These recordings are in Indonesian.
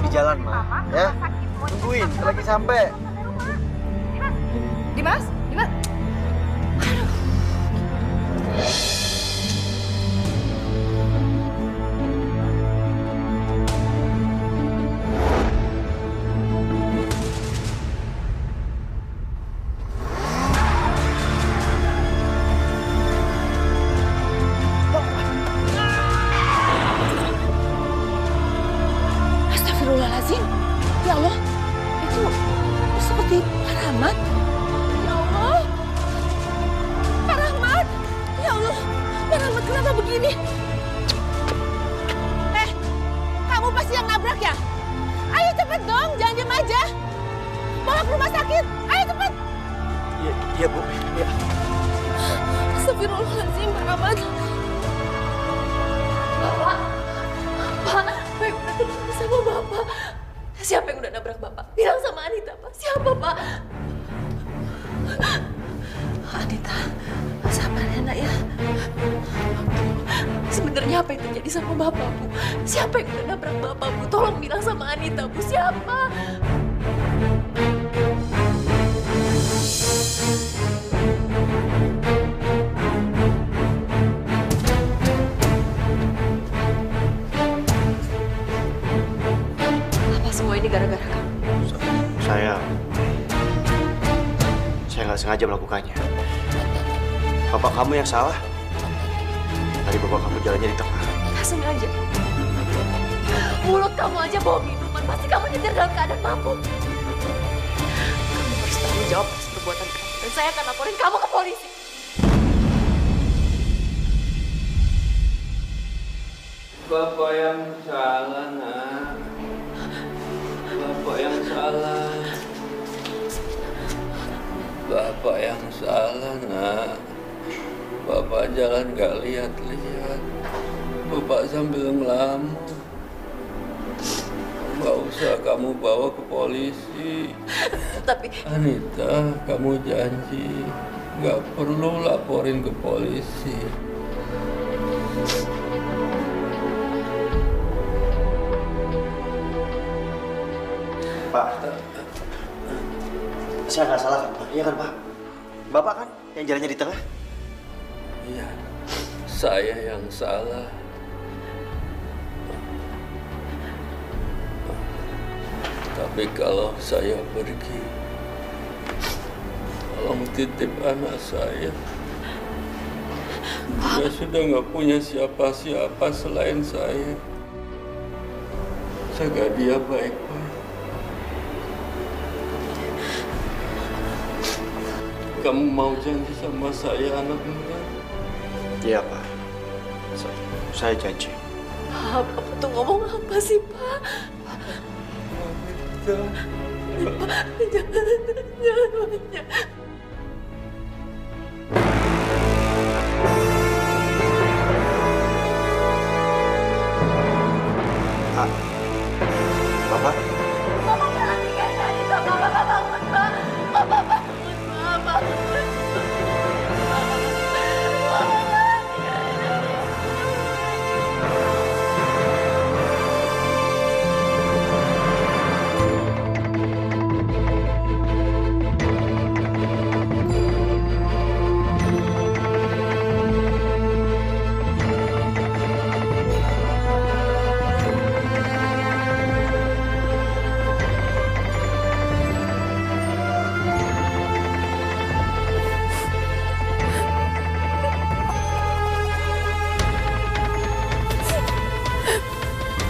di jalan, Ma. Ya, tungguin, lagi sampai. Dimas? Dimas? Astagfirullahaladzim. Ya Allah, itu seperti Pak Rahmat. Ya Allah, Pak Rahmat. Ya Allah, Pak Rahmat kenapa begini? Kamu pasti yang nabrak ya? Ayo cepet dong, jangan diam aja. Bawa ke rumah sakit, ayo cepet. Iya, Bu. Ya. Astagfirullahaladzim, Pak Rahmat. Bapak, Pak, Baik udah ketemu sama Bapak. Siapa yang udah nabrak Bapak? Bilang sama Anita, Pak. Siapa, Pak? Anita, sabar ya, Nak ya. Sebenarnya apa yang terjadi sama Bapak, Bu? Siapa yang udah nabrak Bapak, Bu? Tolong bilang sama Anita, Bu. Siapa? Apa semua ini gara-gara kamu? Saya nggak sengaja melakukannya. Bapak kamu yang salah. Tadi bapak kamu jalannya di tengah. Nggak sengaja. Mulut kamu aja bawa minuman. Pasti kamu nyetir dalam keadaan mabuk. Kamu harus tanggung jawab atas perbuatan kamu. Dan saya akan laporin kamu ke polisi. Bapak yang salah, Nak. Bapak yang salah. Bapak yang salah, Nak. Bapak jalan gak lihat-lihat. Bapak sambil ngelamun. Gak usah kamu bawa ke polisi. Tapi Anita, kamu janji gak perlu laporin ke polisi. Pak, saya nggak salah kan, Pak? Iya kan, Pak? Bapak kan yang jalannya di tengah? Iya, saya yang salah. Tapi kalau saya pergi, tolong titip anak saya. Dia sudah nggak punya siapa-siapa selain saya. Jaga dia baik-baik. Kamu mau janji sama saya, anak muda? Iya, Pak. Saya janji. Pak, Bapak tuh ngomong apa sih, Pak? Pak, jangan. Bapak? Bapak jangan tinggalin Anita, Bapak bangun, Pak. Bapak bangun, Pak. Bangun.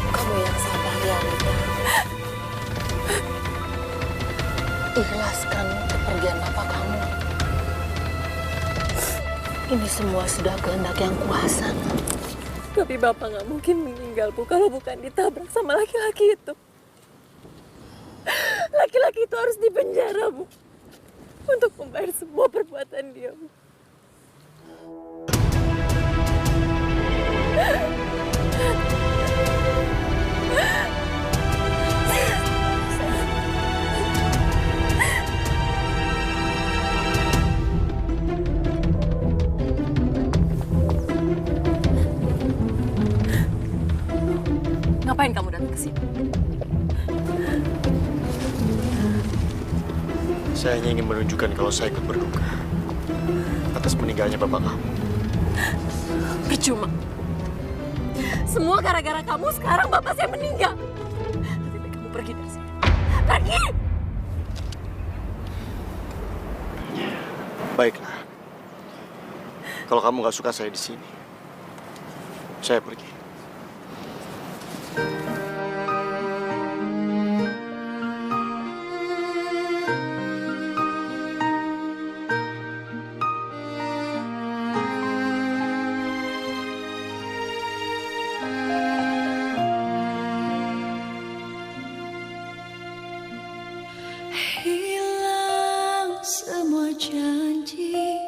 Kamu yang sabar ya, Anita. Ikhlaskan kepergian bapak kamu. Ini semua sudah kehendak yang kuasa. Tapi bapak nggak mungkin meninggal, Bu, kalau bukan ditabrak sama laki-laki itu. Laki-laki itu harus dipenjara, Bu, untuk membayar semua perbuatan dia, Bu. Ngapain kamu datang ke sini? Saya hanya ingin menunjukkan kalau saya ikut berduka atas meninggalnya bapak kamu. Percuma. Semua gara-gara kamu sekarang bapak saya meninggal. Lebih baik kamu pergi dari sini. Pergi! Baiklah. Kalau kamu nggak suka saya di sini, saya pergi. Hilang semua janji,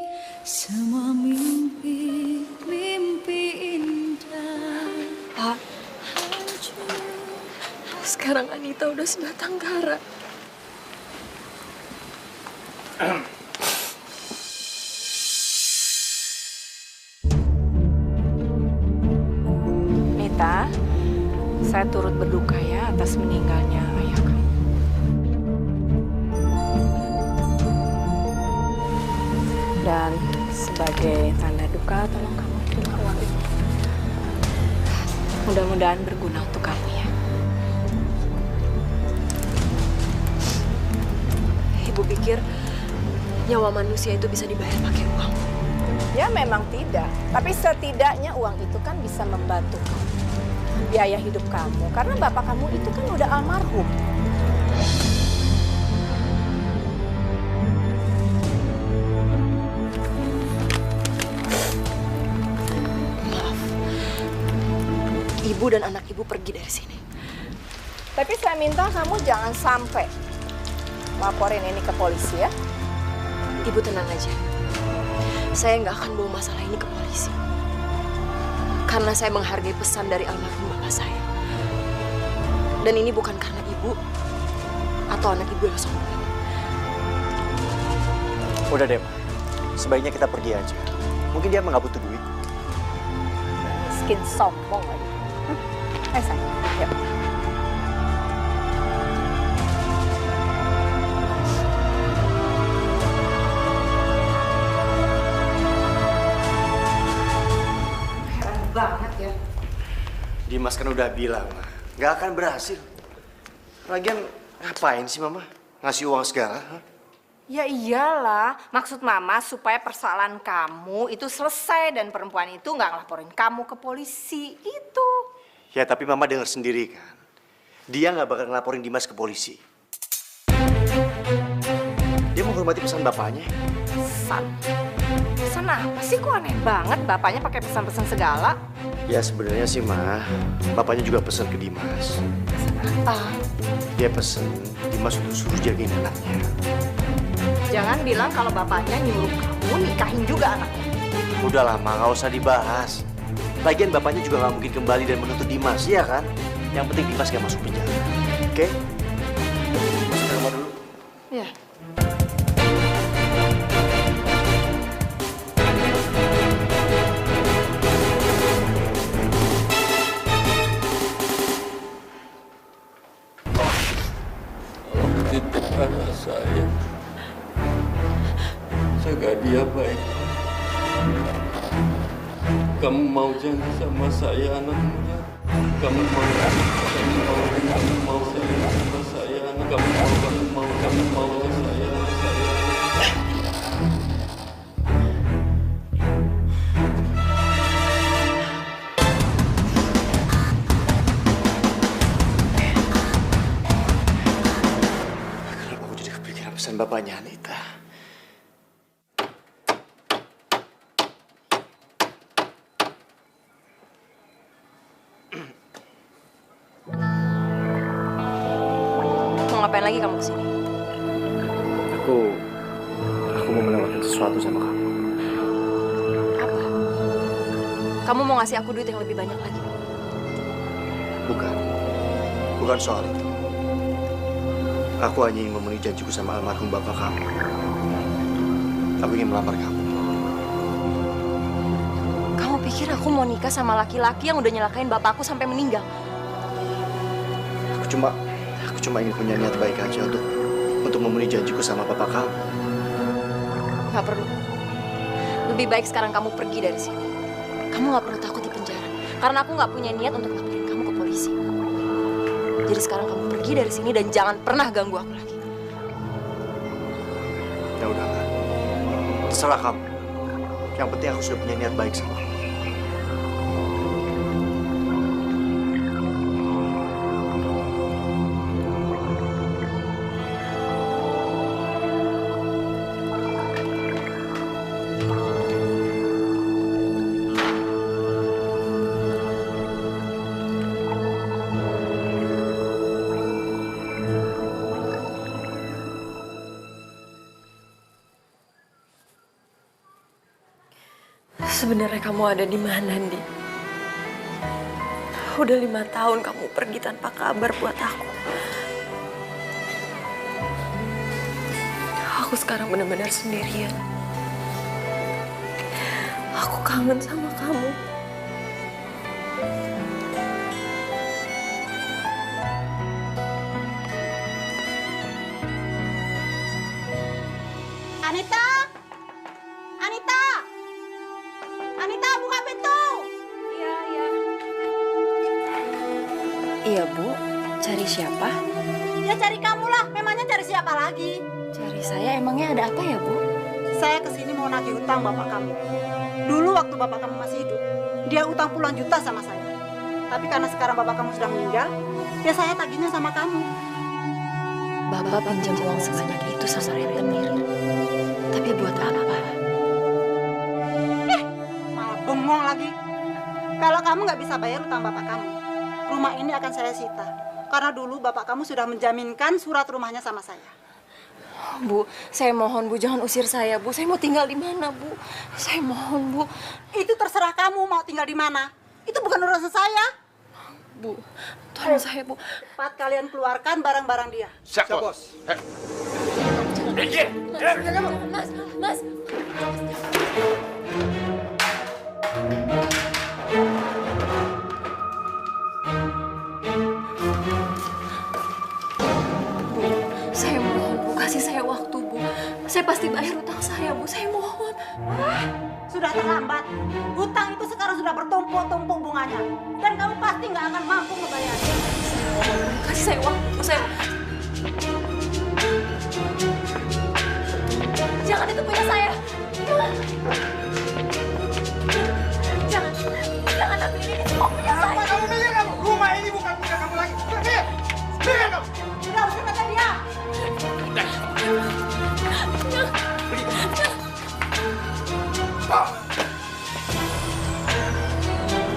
semua mimpi, mimpi indah. Pak, sekarang Anita udah sebatang kara. Nita, saya turut berduka ya atas meninggalnya ayah kamu. Dan sebagai tanda duka, tolong kamu terima uang ini. Mudah-mudahan berguna untuk kamu ya. Ibu pikir nyawa manusia itu bisa dibayar pakai uang. Ya memang tidak, tapi setidaknya uang itu kan bisa membantu kamu. Biaya hidup kamu, karena bapak kamu itu kan udah almarhum. Maaf. Ibu dan anak ibu pergi dari sini. Tapi saya minta kamu jangan sampai laporin ini ke polisi ya. Ibu tenang aja. Saya nggak akan bawa masalah ini ke polisi. Karena saya menghargai pesan dari almarhum bapak saya. Dan ini bukan karena ibu atau anak ibu yang sombong. Udah deh, Ma. Sebaiknya kita pergi aja. Mungkin dia emang nggak butuh duit. Miskin sombong lagi. Ayo sayang, yuk. Heran banget ya. Dimas kan udah bilang, Ma, nggak akan berhasil. Lagian ngapain sih Mama ngasih uang segala? Hah? Ya iyalah, maksud Mama supaya persoalan kamu itu selesai dan perempuan itu nggak ngelaporin kamu ke polisi, itu. Ya tapi Mama dengar sendiri kan, dia nggak bakal ngelaporin Dimas ke polisi. Dia menghormati pesan bapaknya. Pesan apa sih? Kok aneh banget bapaknya pakai pesan-pesan segala? Ya sebenarnya sih Ma, bapaknya juga pesan ke Dimas. Pesan apa? Dia pesen Dimas untuk suruh jagain anaknya. Jangan bilang kalau bapaknya nyuruh kamu nikahin juga anaknya. Udah lama, nggak usah dibahas. Lagian bapaknya juga nggak mungkin kembali dan menuntut Dimas, iya kan? Yang penting Dimas nggak masuk penjara. Oke? Masuk ke kamar dulu. Ya. Tolong titipkan anak saya. Jaga dia baik. Kamu mau janji sama saya anak muda? Kamu mau janji sama saya anak? Kamu mau saya anak saya. Kenapa aku jadi kepikiran pesan bapaknya Anita? Mau ngapain lagi kamu kesini? Aku mau menawarkan sesuatu sama kamu. Apa? Kamu mau ngasih aku duit yang lebih banyak lagi? Bukan soal itu. Aku hanya ingin memenuhi janjiku sama almarhum bapak kamu. Aku ingin melamar kamu. Kamu pikir aku mau nikah sama laki-laki yang udah nyelakain bapakku sampai meninggal? Aku cuma ingin punya niat baik aja untuk untuk memenuhi janjiku sama papa kamu. Nggak perlu. Lebih baik sekarang kamu pergi dari sini. Kamu nggak perlu takut di penjara. Karena aku nggak punya niat untuk laporin kamu ke polisi. Jadi sekarang kamu pergi dari sini dan jangan pernah ganggu aku lagi. Ya udah, Kak. Terserah kamu. Yang penting aku sudah punya niat baik sama kamu. Sebenarnya kamu ada di mana, Andi? Udah 5 tahun kamu pergi tanpa kabar buat aku. Aku sekarang benar-benar sendirian. Aku kangen sama kamu. Anita! Anita! Anita, buka pintu! Iya, iya. Iya, Bu. Cari siapa? Ya cari kamu lah, memangnya cari siapa lagi? Cari saya, emangnya ada apa ya, Bu? Saya kesini mau nagih utang bapak kamu. Dulu waktu bapak kamu masih hidup, dia utang puluhan juta sama saya. Tapi karena sekarang bapak kamu sudah meninggal, ya saya tagihnya sama kamu. Bapak pinjam uang sebanyak itu sama rentenir. Tapi buat apa? Malah bengong lagi. Kalau kamu nggak bisa bayar utang bapak kamu, rumah ini akan saya sita. Karena dulu bapak kamu sudah menjaminkan surat rumahnya sama saya. Bu, saya mohon Bu jangan usir saya, Bu. Saya mau tinggal di mana, Bu? Saya mohon, Bu. Itu terserah kamu mau tinggal di mana. Itu bukan urusan saya. Bu, tolong saya, Bu. Cepat kalian keluarkan barang-barang dia. Siap, Bos. Mas. Bu, saya mohon, Bu. Kasih saya waktu, Bu. Saya pasti bayar utang saya, Bu. Saya mohon. Sudah terlambat. Hutang itu sekarang sudah bertumpuk-tumpuk bunganya. Dan kamu pasti nggak akan mampu membayarnya. Kasih saya waktu, Bu. Saya... Jangan, itu punya saya. Jangan ambil ini, semua punya saya. Apa kamu pikir kamu? Rumah ini bukan punya kamu lagi. Pikir kamu. Sudah usir saja dia.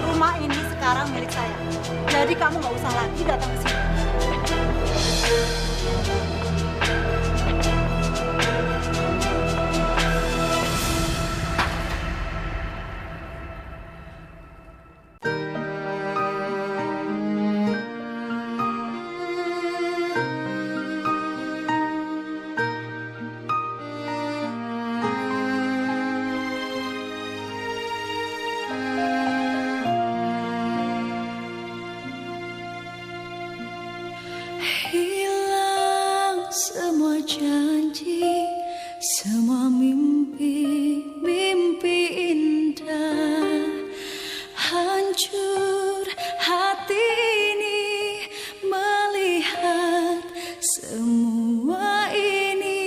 Rumah ini sekarang milik saya. Jadi kamu nggak usah lagi datang ke sini. Hilang semua janji, semua mimpi indah. Hancur hati ini melihat semua ini.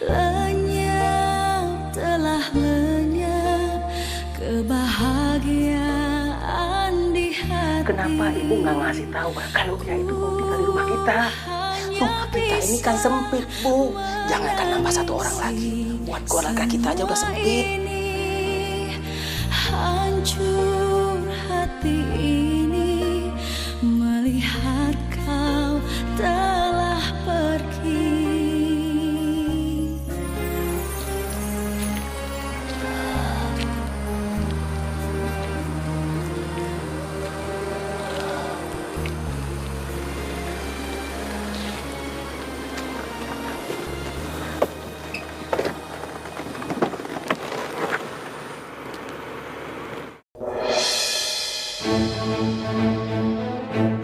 Lenyap, telah lenyap kebahagiaan di hati. Kenapa ibu nggak ngasih tahu kalau dia itu mau tinggal di rumah kita? Rumah kita ini kan sempit, Bu. Jangankan nambah satu orang lagi. Buat keluarga kita aja udah sempit. Hancur hati ini melihat kau telah pergi.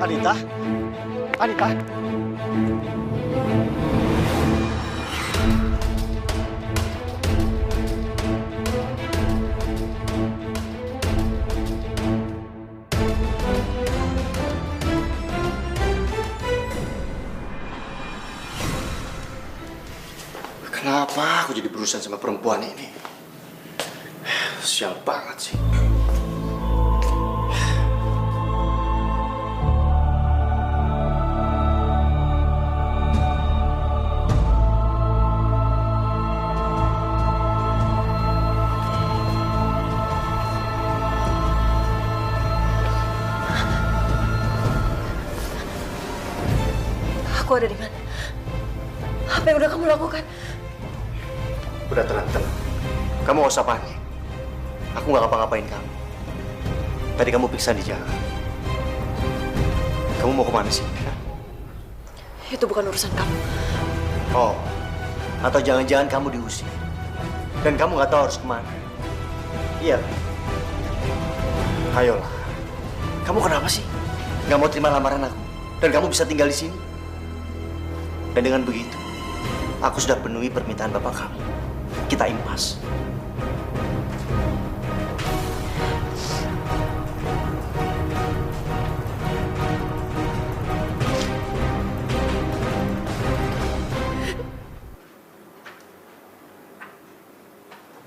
Anita? jadi berurusan sama perempuan ini. Sial banget sih. Aku ada di mana? Apa yang udah kamu lakukan? Udah tenang. Kamu gak usah panik. Aku gak ngapa-ngapain kamu. Tadi kamu pingsan di jalan. Kamu mau kemana sih? Itu bukan urusan kamu. Oh, atau jangan-jangan kamu diusir. Dan kamu gak tahu harus kemana. Iya. Ayolah. Kamu kenapa sih? Gak mau terima lamaran aku? Dan kamu bisa tinggal di sini? Dan dengan begitu, aku sudah penuhi permintaan bapak kamu. Kita impas.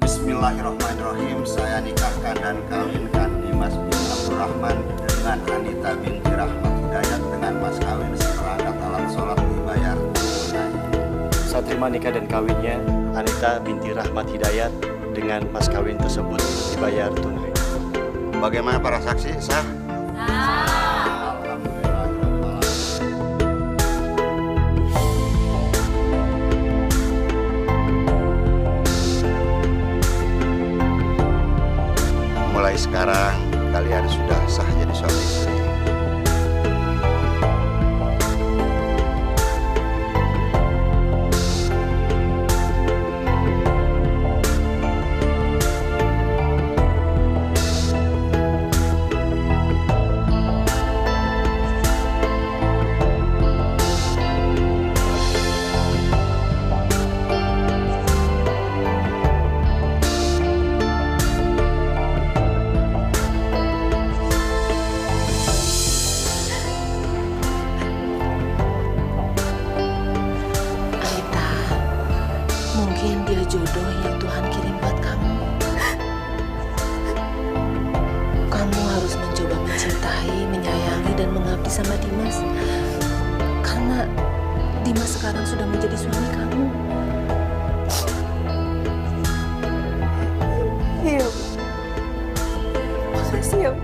Bismillahirrahmanirrahim. Saya nikahkan dan kawinkan Dimas bin Abdurrahman dengan Anita binti Rahmat Hidayat dengan mas kawin seperangkat alat sholat dibayar tunai. Saya terima nikah dan kawinnya Anita binti Rahmat Hidayat dengan mas kawin tersebut dibayar tunai. Bagaimana para saksi? Sah? Mulai sekarang kalian sudah sah jadi suami istri. jodoh yang Tuhan kirim buat kamu. Kamu harus mencoba mencintai, menyayangi, dan mengabdi sama Dimas. Karena Dimas sekarang sudah menjadi suami kamu. Iya, Bu. Makasih ya, Bu.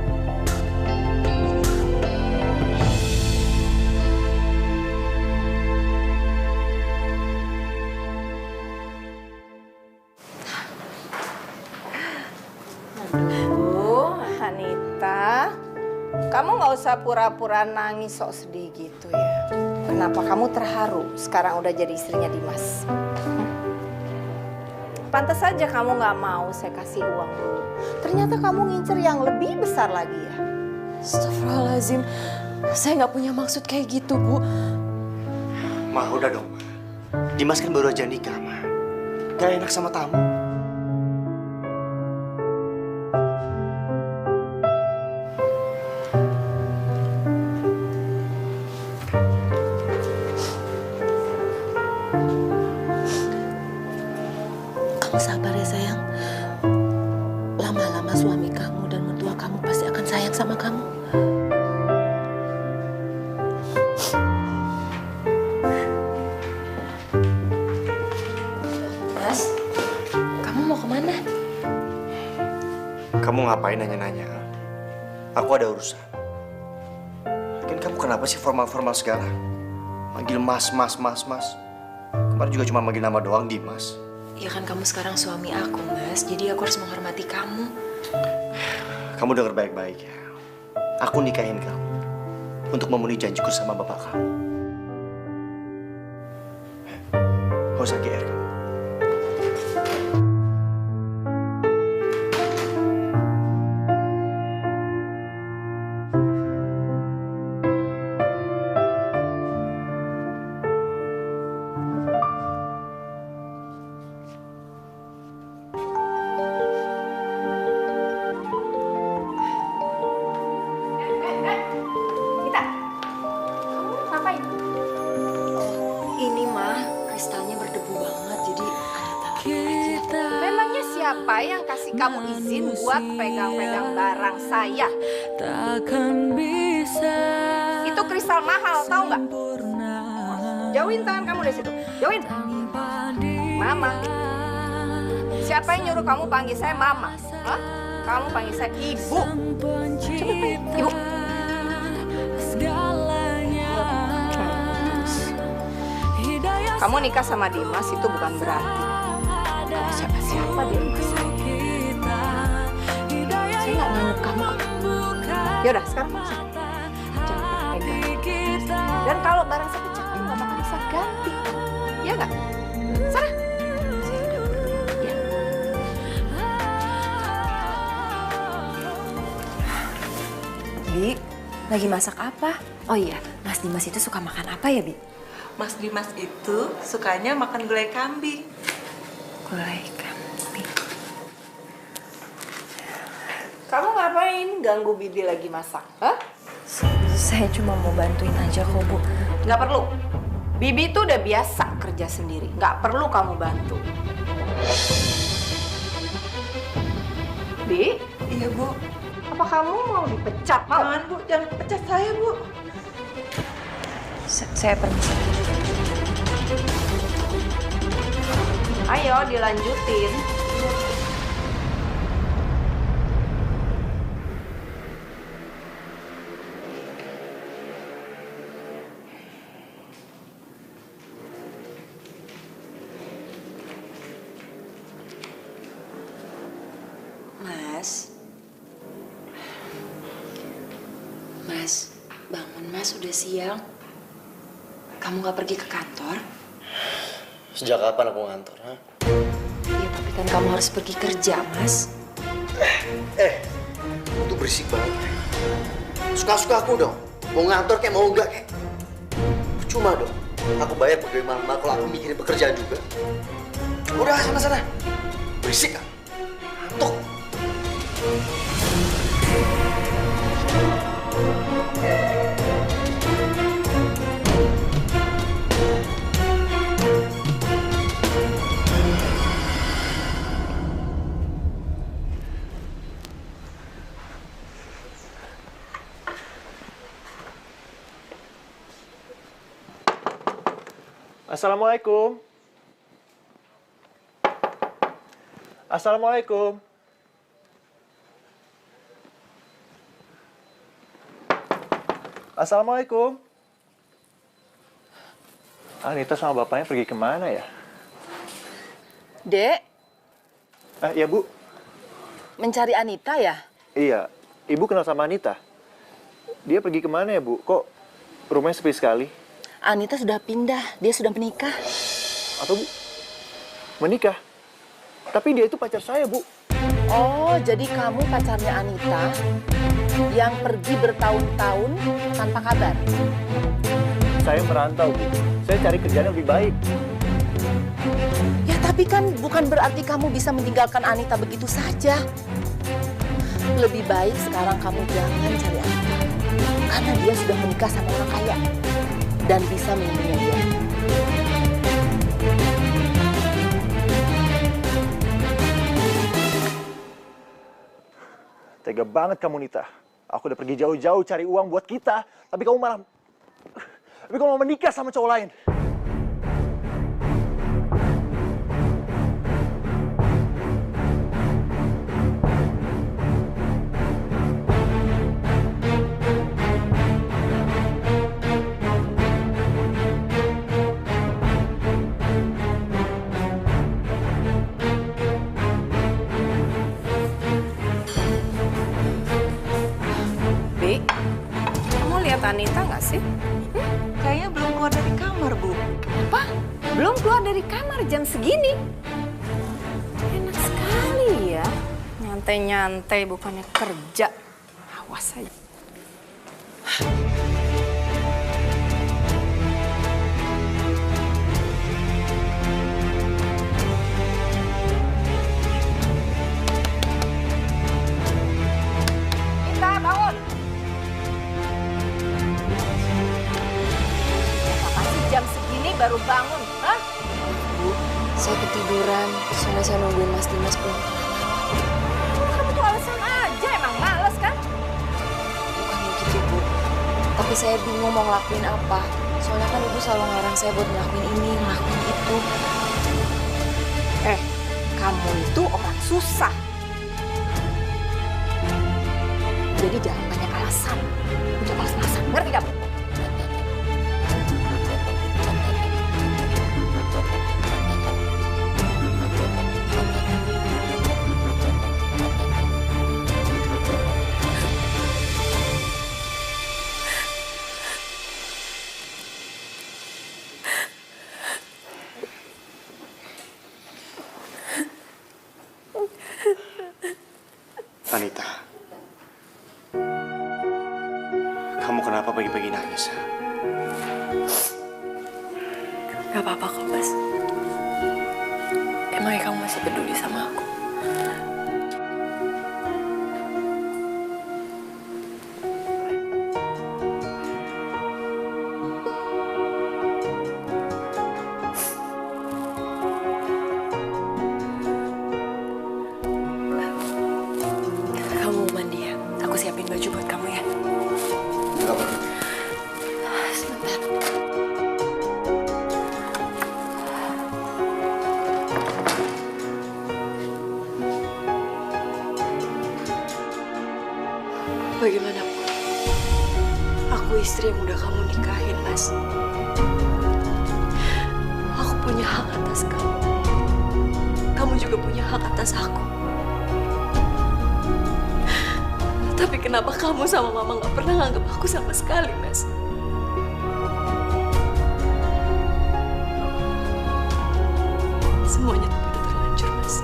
Aduh, Anita, kamu nggak usah pura-pura nangis sok sedih gitu ya. Kenapa kamu terharu sekarang udah jadi istrinya Dimas? Pantas saja kamu nggak mau saya kasih uang dulu. Ternyata kamu ngincer yang lebih besar lagi ya. Astagfirullahaladzim, saya nggak punya maksud kayak gitu, Bu. Ma, udah dong, Ma. Dimas kan baru aja nikah, Ma. Gak enak sama tamu. Kamu sabar ya sayang. Lama-lama suami kamu dan mertua kamu pasti akan sayang sama kamu. Mas, kamu mau kemana? Kamu ngapain nanya-nanya? Aku ada urusan. Lagian kamu kenapa sih formal-formal segala? Manggil mas. Kemarin juga cuma manggil nama doang, Dimas. Ya kan kamu sekarang suami aku, Mas. Jadi aku harus menghormati kamu. Kamu denger baik-baik ya. Aku nikahin kamu untuk memenuhi janjiku sama bapak kamu. Gak usah GR kamu. Ini mah kristalnya berdebu banget. siapa yang kasih kamu izin buat pegang-pegang barang saya? Takkan bisa. Itu kristal mahal, tahu nggak? Jauhin tangan kamu dari situ. Jauhin. Mama. Siapa yang nyuruh kamu panggil saya Mama? Hah? Kamu panggil saya Ibu. Cepet panggil Ibu. Kamu nikah sama Dimas itu bukan berarti kamu siapa-siapa di rumah saya. Saya nggak nganggep kamu. Yaudah, sekarang masuk. Jangan pegang. Dan kalau barang saya pecah, kamu nggak bakal bisa ganti. Iya nggak? Sana. Ya. Bi, lagi masak apa? Oh iya, Mas Dimas itu suka makan apa ya, Bi? Mas Dimas itu sukanya makan gulai kambing. Gulai kambing. Kamu ngapain ganggu Bibi lagi masak? Hah? Saya cuma mau bantuin aja kok, Bu. Nggak perlu. Bibi tuh udah biasa kerja sendiri. Nggak perlu kamu bantu. Bi? Iya, Bu. Apa kamu mau dipecat? Mau? Jangan, Bu. Jangan pecat saya, Bu. Saya permisi. Ayo dilanjutin. Mas, bangun Mas, udah siang. Kamu nggak pergi ke kantor? Sejak kapan aku ngantor, ha? Iya, tapi kan kamu harus pergi kerja, Mas. Itu berisik banget. Suka-suka aku dong. Mau ngantor kayak mau enggak kayak. Percuma dong. Aku bayar pegawai malam kalau aku mikirin pekerjaan juga. Udah, sana-sana. Berisik kan? Ngantuk. Assalamualaikum. Assalamualaikum. Assalamualaikum. Anita sama bapaknya pergi kemana ya? Dek, Ya, Bu. mencari Anita ya? Iya, Ibu kenal sama Anita. Dia pergi kemana ya, Bu? Kok rumahnya sepi sekali? Anita sudah pindah, dia sudah menikah. Apa, Bu? Menikah? Tapi dia itu pacar saya, Bu. Oh, jadi kamu pacarnya Anita yang pergi bertahun-tahun tanpa kabar? Saya merantau, Bu. Saya cari kerjaan yang lebih baik. Ya, tapi kan bukan berarti kamu bisa meninggalkan Anita begitu saja. Lebih baik sekarang kamu jangan cari Anita. Karena dia sudah menikah sama orang kaya dan bisa melindungi dia. Tega banget kamu, Nita. Aku udah pergi jauh-jauh cari uang buat kita, tapi kamu malah... Tapi kamu mau menikah sama cowok lain. Anita nggak sih? Kayaknya belum keluar dari kamar, Bu. Apa? Belum keluar dari kamar jam segini? Enak sekali ya. Nyantai-nyantai bukannya kerja. Awas aja. Kita bangun. Jam segini baru bangun, hah? Bu, saya ketiduran. Soalnya saya nungguin Mas Dimas pulang. Tapi saya bingung mau ngelakuin apa. Soalnya kan ibu selalu ngelarang saya buat ngelakuin ini, ngelakuin itu. Kamu itu orang susah. Jadi jangan banyak alasan. Udah malas-malasan, ngerti kamu? Anita, kamu kenapa pagi-pagi nangis? Gak apa-apa kok, Mas. Emangnya kamu masih peduli sama aku? Kamu mandi ya? Aku siapin baju buat kamu ya. Gak apa-apa. Sebentar. Bagaimanapun, aku istri yang udah kamu nikahin, Mas. Aku punya hak atas kamu. Kamu juga punya hak atas aku. Tapi kenapa kamu sama Mama gak pernah nganggap aku sama sekali, Mas? Semuanya tuh udah terlanjur, Mas.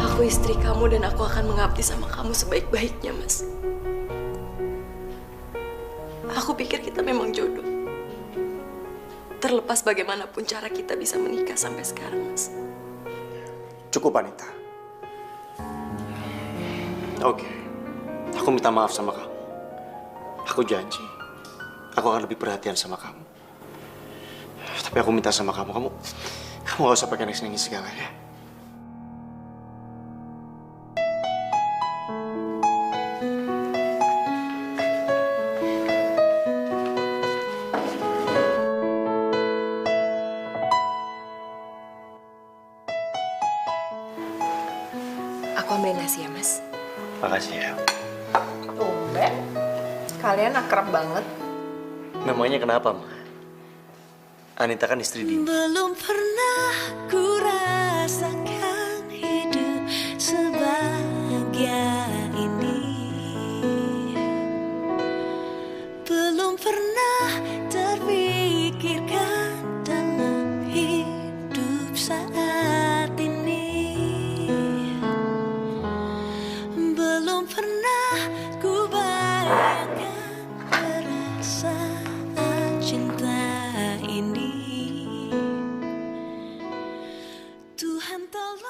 Aku istri kamu dan aku akan mengabdi sama kamu sebaik-baiknya, Mas. Aku pikir kita memang jodoh. Terlepas bagaimanapun cara kita bisa menikah sampai sekarang, Mas. Cukup, Anita. Oke, aku minta maaf sama kamu. Aku janji, aku akan lebih perhatian sama kamu. Tapi aku minta sama kamu gak usah pakai nangis-nangis segala ya. Aku ambilin nasi ya, Mas. Makasih ya. Tumben. Kalian akrab banget. Memangnya kenapa, Ma? Anita kan istri dia. Belum pernah ku rasakan hidup sebahagia ini. Belum pernah terpikirkan dalam hidup saat ini. Belum pernah ku bayangkan perasaan cinta ini. Tuhan tolong.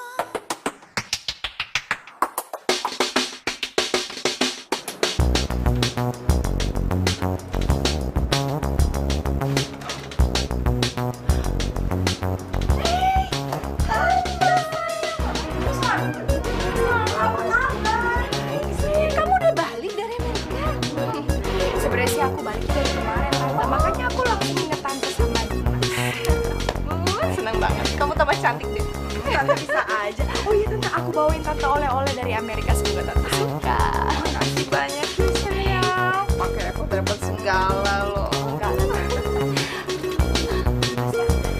Kamu udah balik dari Amerika? Sebenarnya sih aku balik dari kemarin, Tante. Makanya aku langsung inget Tante sama Dimas. Seneng banget. Kamu tambah cantik deh. Tante bisa aja. Oh iya, Tante. Aku bawain Tante oleh-oleh dari Amerika. Semoga Tante suka. Makasih banyak ya, sayang. Pakai repot-repot segala loh. Enggak ada.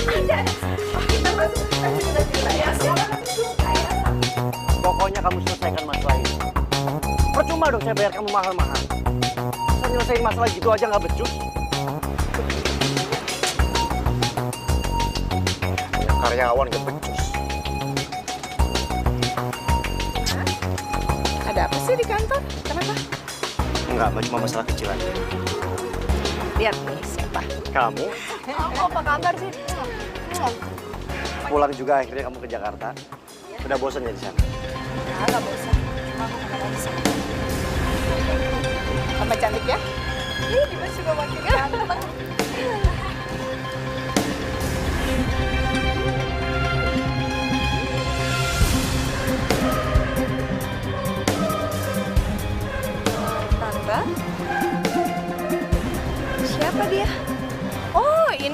Ada. Kita masuk kita cerita ya. Siapa suka ya? Pokoknya kamu selesaikan masalah ini. Percuma dong saya bayar kamu mahal-mahal. Saya nyelesain masalah gitu aja nggak becus. Ya, karyawan nggak becus. Ada apa sih di kantor? Kenapa? Enggak, cuma masalah kecil aja. Lihat nih siapa? Kamu Apa kabar sih? pulang juga akhirnya kamu ke Jakarta. Udah bosan ya di sana? Nggak bosan. Cuma aku kenal di sana. Tambah cantik ya? Ih, Dimas juga makin ganteng.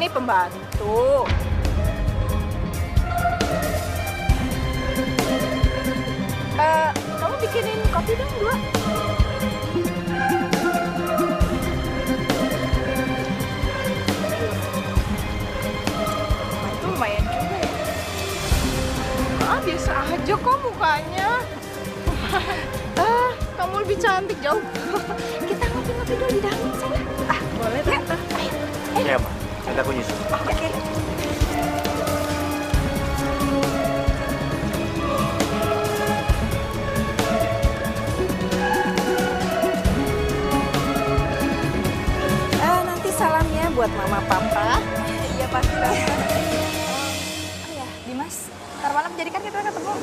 ini pembantu. Kamu bikinin kopi dong 2. Itu lumayan juga ya. Biasa aja kok mukanya. Kamu lebih cantik jauh. Kita ngopi-ngopi dulu di dalam sana. Boleh tante. Ayo. Iya, Ma. Nanti aku nyusul. Oke. Nanti salamnya buat mama papa. Iya pasti tante. Oh ya, Dimas. Ntar malam jadikan kita ketemu.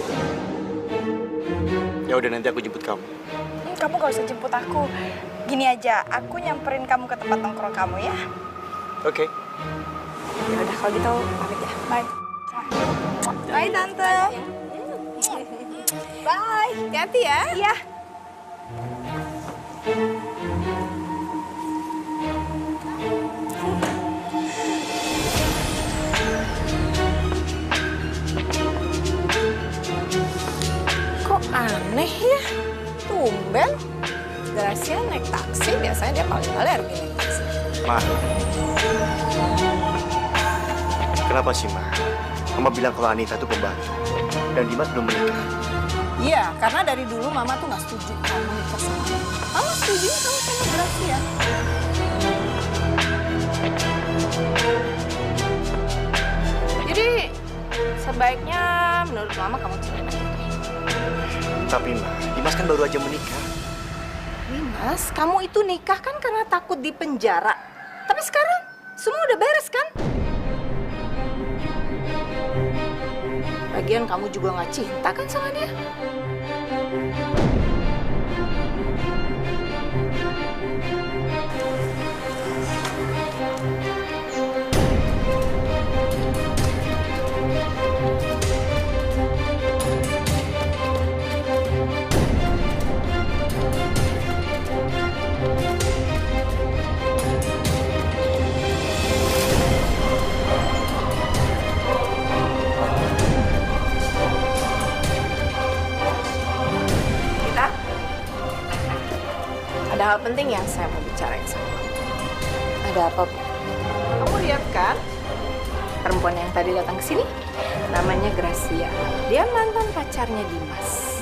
Ya udah, nanti aku jemput kamu. Kamu gak usah jemput aku. Gini aja, aku nyamperin kamu ke tempat nongkrong kamu ya. Oke. Ya udah kalau gitu pamit ya. Bye. Bye tante. Bye. Hati-hati ya. Iya. Kok aneh ya? Tumben. Gracia naik taksi, biasanya dia paling alergi naik taksi. Ma. Kenapa sih, Ma? Mama bilang kalau Anita itu pembantu. Dan Dimas belum menikah. Iya, karena dari dulu Mama tuh nggak setuju kamu nikah sama dia. Mama setuju kamu sama Gracia. Jadi, sebaiknya menurut Mama kamu cerai aja. Tapi, Ma, Dimas kan baru aja menikah. Dimas, kamu itu nikah kan karena takut di penjara. Tapi sekarang semua udah beres kan? Lagian kamu juga nggak cinta kan sama dia? Ada hal penting yang saya mau bicarain sama kamu. Ada apa, Bu? Kamu lihat kan perempuan yang tadi datang ke sini? Namanya Gracia. Dia mantan pacarnya Dimas.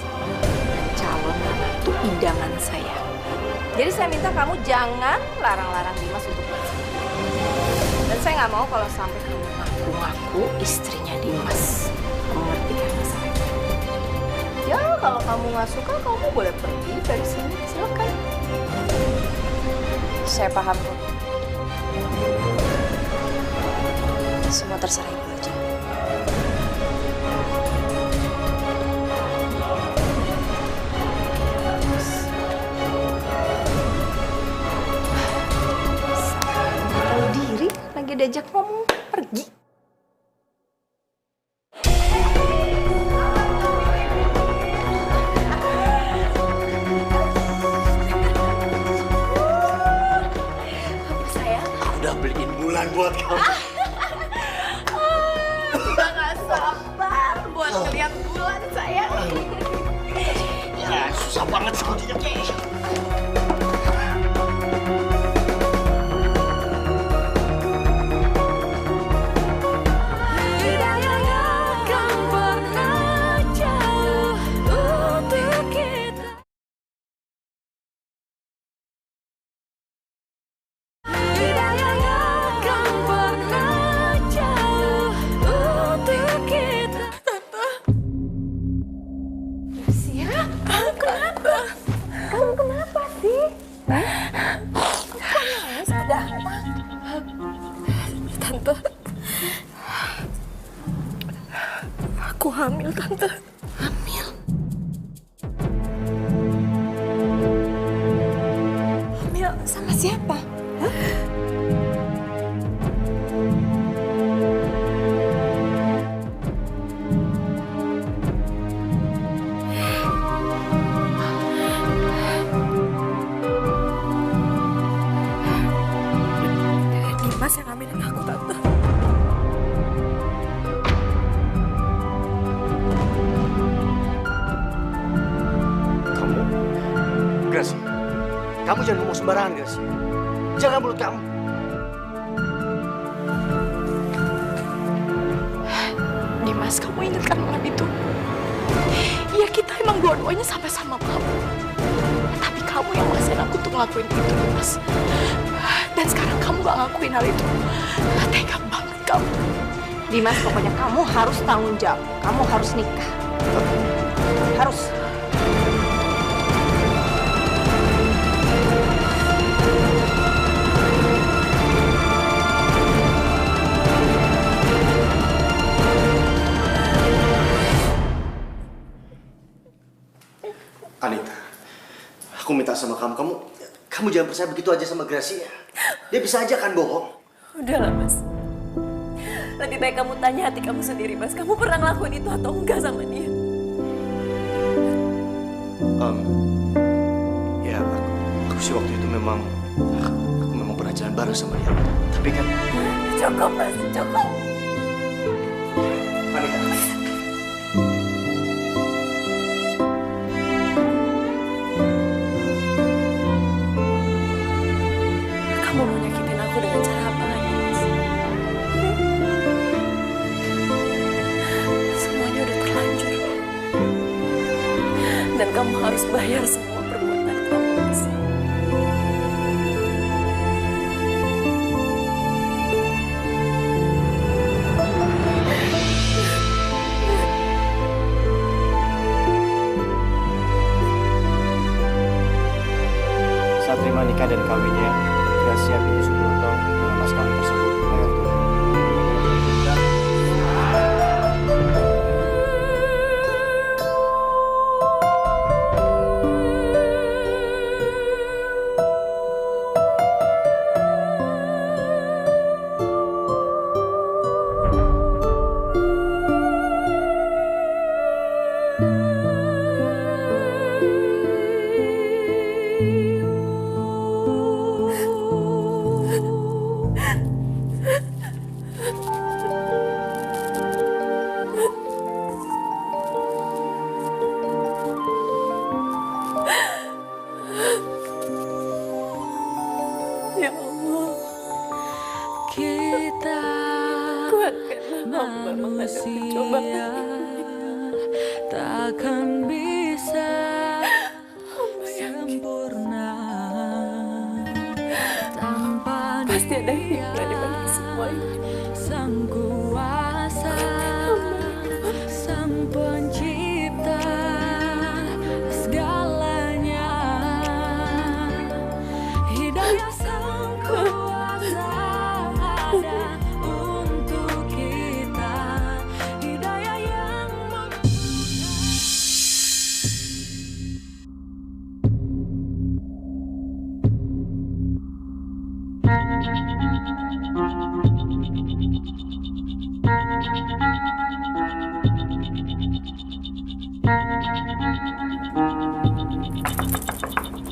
Calon menantu idaman saya. Jadi saya minta kamu jangan larang-larang Dimas untuk bersama. Dan saya nggak mau kalau sampai kamu ngaku-ngaku istrinya Dimas. Kamu ngerti kan masalahnya? Ya, kalau kamu nggak suka, kamu boleh pergi dari sini. Silakan. Saya paham, Bu. Semua terserah Ibu aja. Tahu diri, lagi diajak ngomong, pergi. Beliin bulan buat kamu. Udah gak sabar buat ngeliat bulan, sayang. Ya, susah banget sepertinya. Tante, aku hamil, Tante. Hamil? Hamil sama siapa? Hah? Dimas yang ngambilin aku, Tante. Gracia. Kamu jangan ngomong sembarangan, Gracia. Jaga mulut kamu. Dimas, kamu ingat kan malam itu? Ya kita emang dua-duanya sampai sama kamu. Tapi kamu yang maksain aku untuk ngelakuin itu, Dimas. Dan sekarang kamu gak ngakuin hal itu. Tega banget kamu. Dimas, pokoknya kamu harus tanggung jawab. Kamu harus nikah. Harus. Anita, aku minta sama kamu jangan percaya begitu aja sama Gracia. Dia bisa aja kan bohong. Udahlah, Mas. Lebih baik kamu tanya hati kamu sendiri, Mas. Kamu pernah ngelakuin itu atau enggak sama dia? Ya, aku sih waktu itu memang pernah jalan bareng sama dia. Tapi kan... Cukup, Mas. Cukup. Anita. Kamu mau nyakitin aku dengan cara apa lagi, Mas? Semuanya udah terlanjur. Dan kamu harus bayar semua perbuatan kamu, Mas. Saat terima nikah dan kawinnya, Gracia binti Subroto dengan mas kawin tersebut bayar tunai. Ya Allah, Kita kuatkanlah hamba menghadapi cobaan ini. takkan bisa sempurna tanpa Pasti ada hikmah di balik semua ini. Sang Kuasa, Sang Pencipta segalanya, hidayah Sang Kuasa ada untuk kita, hidayah yang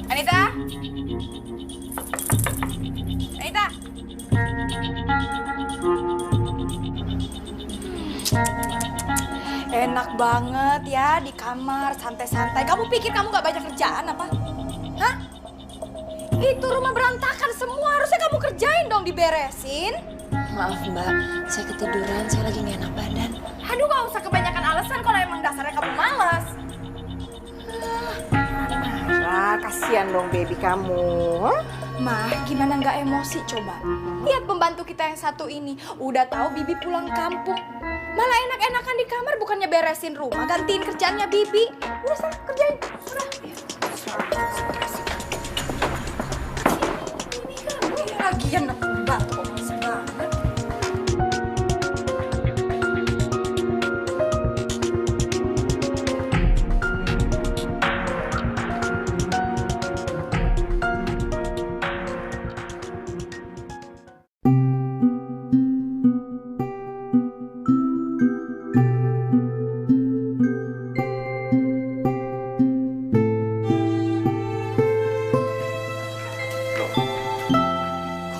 Anita? Anita? Enak banget ya di kamar, santai-santai. Kamu pikir kamu gak banyak kerjaan apa? Hah? Itu rumah berantakan semua, harusnya kamu kerjain dong, diberesin. Maaf Mbak, saya ketiduran, saya lagi gak enak badan. Aduh, gak usah kebanyakan alasan kalau emang dasarnya kamu malas. Wah, kasihan dong baby kamu. Mah, gimana nggak emosi coba? Lihat pembantu kita yang satu ini, udah tahu Bibi pulang kampung. Malah enak-enakan di kamar, bukannya beresin rumah, gantiin kerjaannya Bibi. Udah sana, kerjain. Udah. Ini lagian nak pembantu kok bisa banget.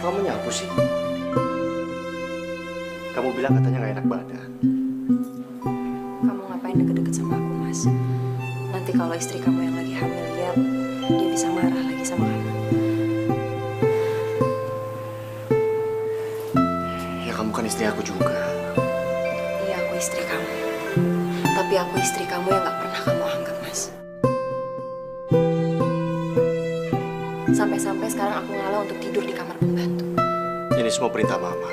Kamu nyapu sih? Kamu bilang katanya nggak enak badan. Kamu ngapain deket-deket sama aku, Mas? Nanti kalau istri kamu yang lagi hamil lihat, dia bisa marah lagi sama kamu. Ya kamu kan istri aku juga. Iya, aku istri kamu. Tapi aku istri kamu yang gak pernah kamu anggap, Mas. Sampai-sampai sekarang aku ngalah untuk tidur di kamar pembantu. Ini semua perintah Mama.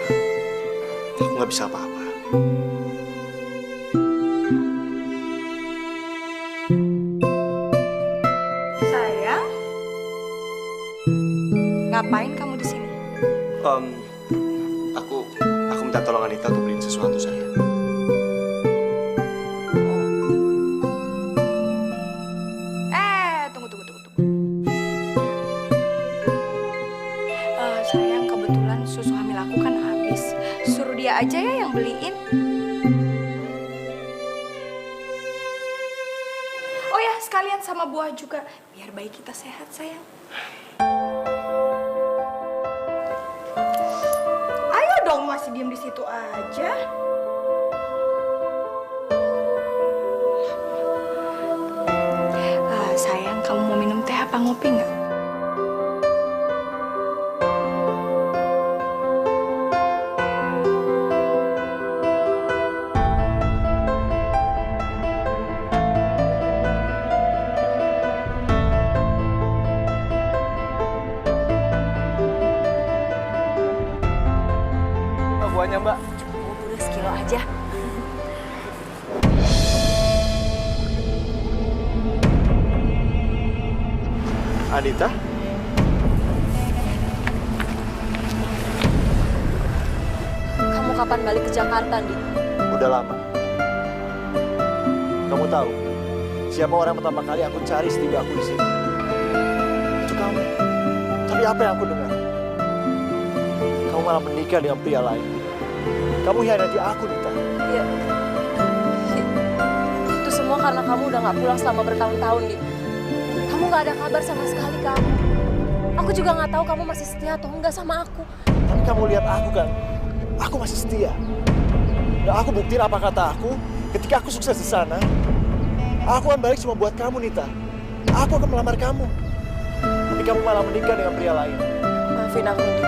Aku nggak bisa apa-apa. Sayang, ngapain kamu di sini? Aku minta tolong Anita untuk beliin sesuatu saya. Tunggu. Sayang, kebetulan susu hamil aku kan habis. Suruh dia aja ya yang beliin. Oh ya, sekalian sama buah juga. Biar bayi kita sehat, sayang. Ayo dong, masih diem di situ aja. Sayang, kamu mau minum teh apa ngopi nggak? Buahnya, Mbak. Udah sekilo aja. Anita? Kamu kapan balik ke Jakarta, Di? Udah lama. Kamu tahu siapa orang pertama kali aku cari setiap aku di sini? Itu kamu. Tapi apa yang aku dengar? Kamu malah menikah dengan pria lain. Kamu hianati aku, Nita. Iya. Itu semua karena kamu udah gak pulang selama bertahun-tahun, Di. Kamu gak ada kabar sama sekali, kamu. Aku juga gak tahu kamu masih setia atau enggak sama aku. Tapi kamu lihat aku kan, aku masih setia. Dan aku buktiin apa kata aku, ketika aku sukses di sana, aku akan balik cuma buat kamu, Nita. Aku akan melamar kamu. Tapi kamu malah menikah dengan pria lain. Maafin aku, Di.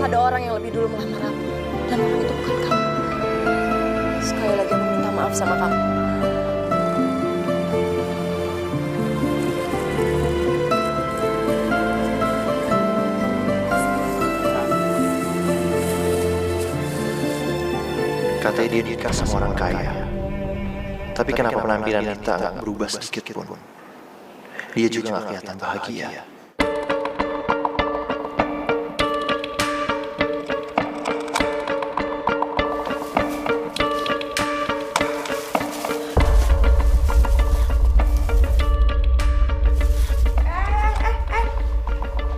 Ada orang yang lebih dulu melamar aku. Dan orang itu bukan kamu. Sekali lagi aku minta maaf sama kamu. Katanya dia nikah sama orang kaya. Tapi kenapa penampilan Nita nggak berubah sedikit pun? Dia juga nggak kelihatan bahagia.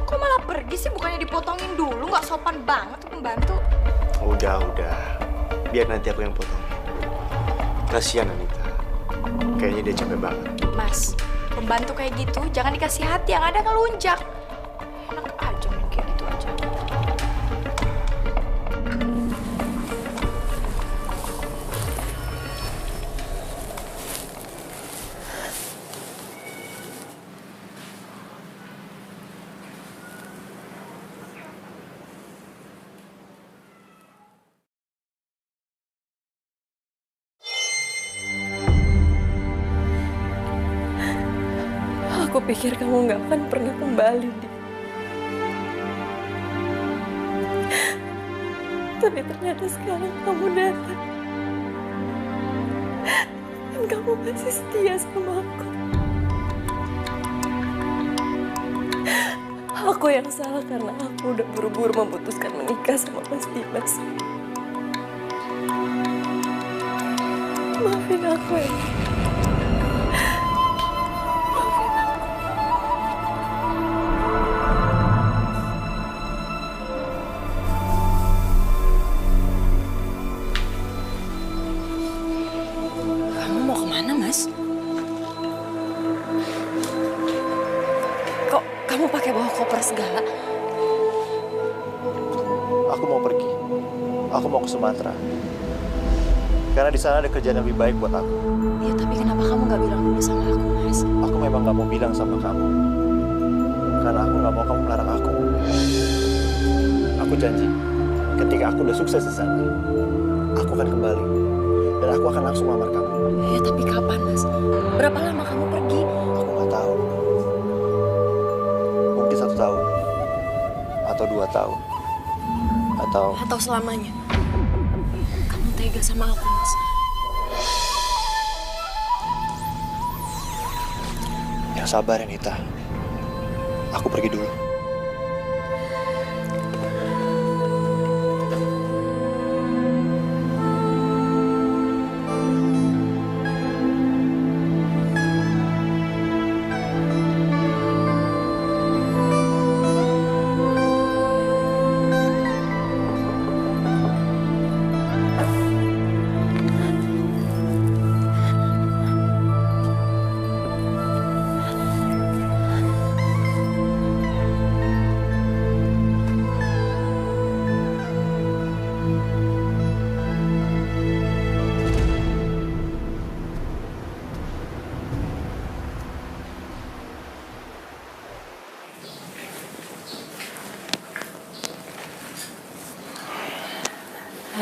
Kok malah pergi sih? Bukannya dipotongin dulu? Nggak sopan banget tuh pembantu. Udah. Biar nanti aku yang potong. Kasihan Anita. Kayaknya dia capek banget. Mas, pembantu kayak gitu jangan dikasih hati, yang ada ngelunjak. Enak aja main kayak gitu aja. Aku pikir kamu nggak akan pernah kembali, Di. Tapi ternyata sekarang kamu datang. Dan kamu masih setia sama aku. Aku yang salah karena aku udah buru-buru memutuskan menikah sama Mas Dimas. Maafin aku ya. Kamu pakai bawa koper segala? Aku mau pergi. Aku mau ke Sumatera. Karena di sana ada kerjaan yang lebih baik buat aku. Ya, tapi kenapa kamu nggak bilang dulu sama aku, Mas? Mas? Aku memang gak mau bilang sama kamu. Karena aku gak mau kamu melarang aku. Aku janji, ketika aku udah sukses di sana, aku akan kembali. Dan aku akan langsung melamar kamu. Ya, tapi kapan, Mas? Berapa lama kamu pergi? Aku gak tahu. Mungkin 1 tahun. Atau 2 tahun. Atau selamanya. Kamu tega sama aku, Mas. Yang sabar ya, Nita. Aku pergi dulu.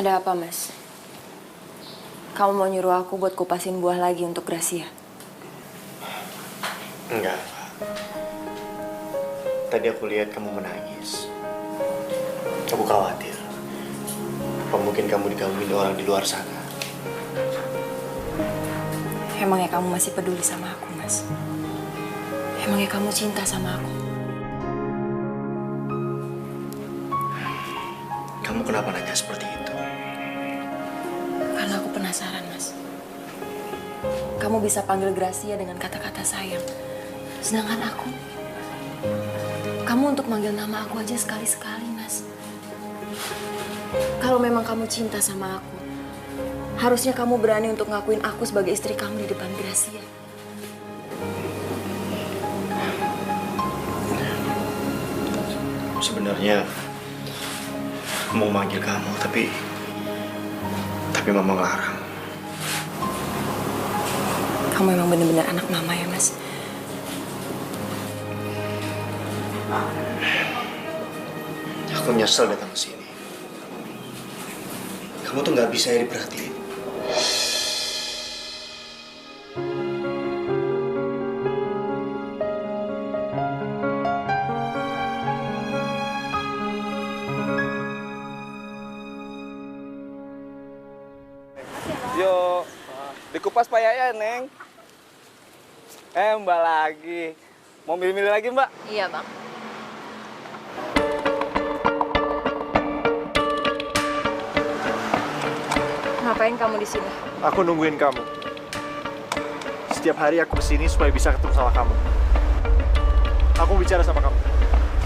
Ada apa, Mas? Kamu mau nyuruh aku buat kupasin buah lagi untuk Gracia? Enggak, Pak. Tadi aku lihat kamu menangis. Aku khawatir. Apa mungkin kamu digangguin orang di luar sana? Emangnya kamu masih peduli sama aku, Mas? Emangnya kamu cinta sama aku? Kamu kenapa nanya seperti itu? Karena aku penasaran, Mas. Kamu bisa panggil Gracia dengan kata-kata sayang. Sedangkan kamu untuk manggil nama aku aja sekali-sekali, Mas. Kalau memang kamu cinta sama aku, harusnya kamu berani untuk ngakuin aku sebagai istri kamu di depan Gracia. Sebenarnya mau manggil kamu, tapi mama ngelarang. Kamu memang benar-benar anak mama ya, Mas. Aku nyesel datang ke sini. Kamu tuh nggak bisa ya diperhatiin. Yo, dikupas Pak Yaya, Neng. Mbak lagi. Mau milih-milih lagi, Mbak? Iya, Bang. Ngapain kamu di sini? Aku nungguin kamu. Setiap hari aku kesini supaya bisa ketemu sama kamu. Aku mau bicara sama kamu.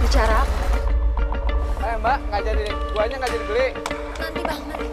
Bicara apa? Mbak, nggak jadi, buahnya nggak jadi beli. Nanti, Bang, nanti.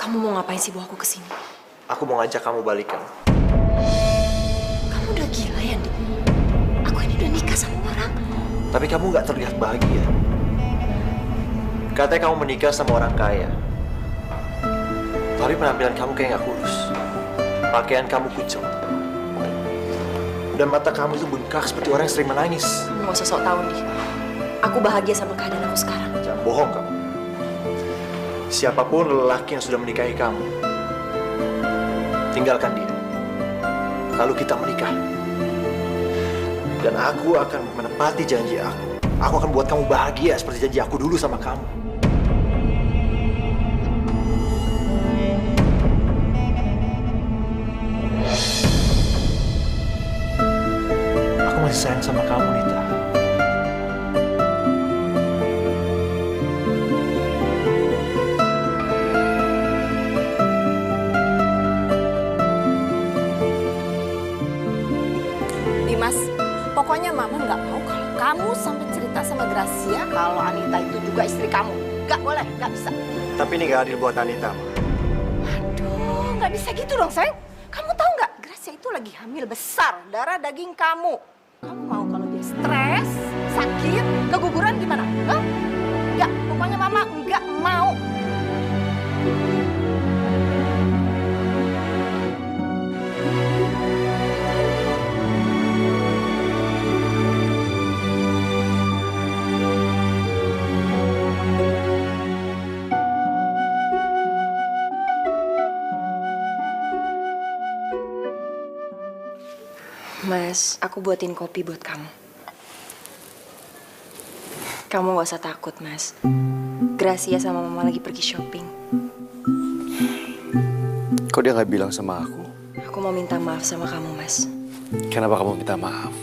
Kamu mau ngapain sih bawa aku ke sini? Aku mau ngajak kamu balikan. Kamu udah gila ya, Dik? Aku ini udah nikah sama orang. Tapi kamu nggak terlihat bahagia. Katanya kamu menikah sama orang kaya. Tapi penampilan kamu kayak nggak kurus. Pakaian kamu kucel. Dan mata kamu itu bengkak seperti orang yang sering menangis. Kamu nggak usah sok tahu, Dik. Aku bahagia sama keadaan aku sekarang. Jangan bohong kamu. Siapapun lelaki yang sudah menikahi kamu, tinggalkan dia. Lalu kita menikah. Dan aku akan menepati janji aku. Aku akan buat kamu bahagia seperti janji aku dulu sama kamu. Aku masih sayang sama kamu, Nita. Pokoknya Mama nggak mau kalau kamu sampai cerita sama Gracia kalau Anita itu juga istri kamu. Nggak boleh, nggak bisa. Tapi ini nggak adil buat Anita, Ma. Aduh, nggak bisa gitu dong, sayang. Kamu tahu nggak, Gracia itu lagi hamil besar, darah daging kamu. Kamu mau kalau dia stres, sakit, keguguran gimana? Hah? Nggak, pokoknya Mama nggak mau. Mas, aku buatin kopi buat kamu. Kamu gak usah takut, Mas. Gracia sama Mama lagi pergi shopping. Kok dia nggak bilang sama aku? Aku mau minta maaf sama kamu, Mas. Kenapa kamu minta maaf?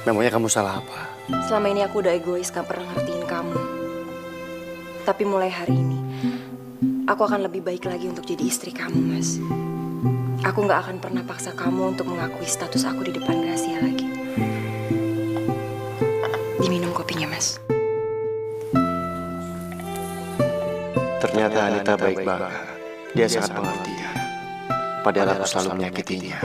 Memangnya kamu salah apa? Selama ini aku udah egois, gak pernah ngertiin kamu. Tapi mulai hari ini, aku akan lebih baik lagi untuk jadi istri kamu, Mas. Aku gak akan pernah paksa kamu untuk mengakui status aku di depan Gracia lagi. Diminum kopinya, Mas. Ternyata Anita baik banget. Dia sangat pengertian. Padahal aku selalu menyakitinya.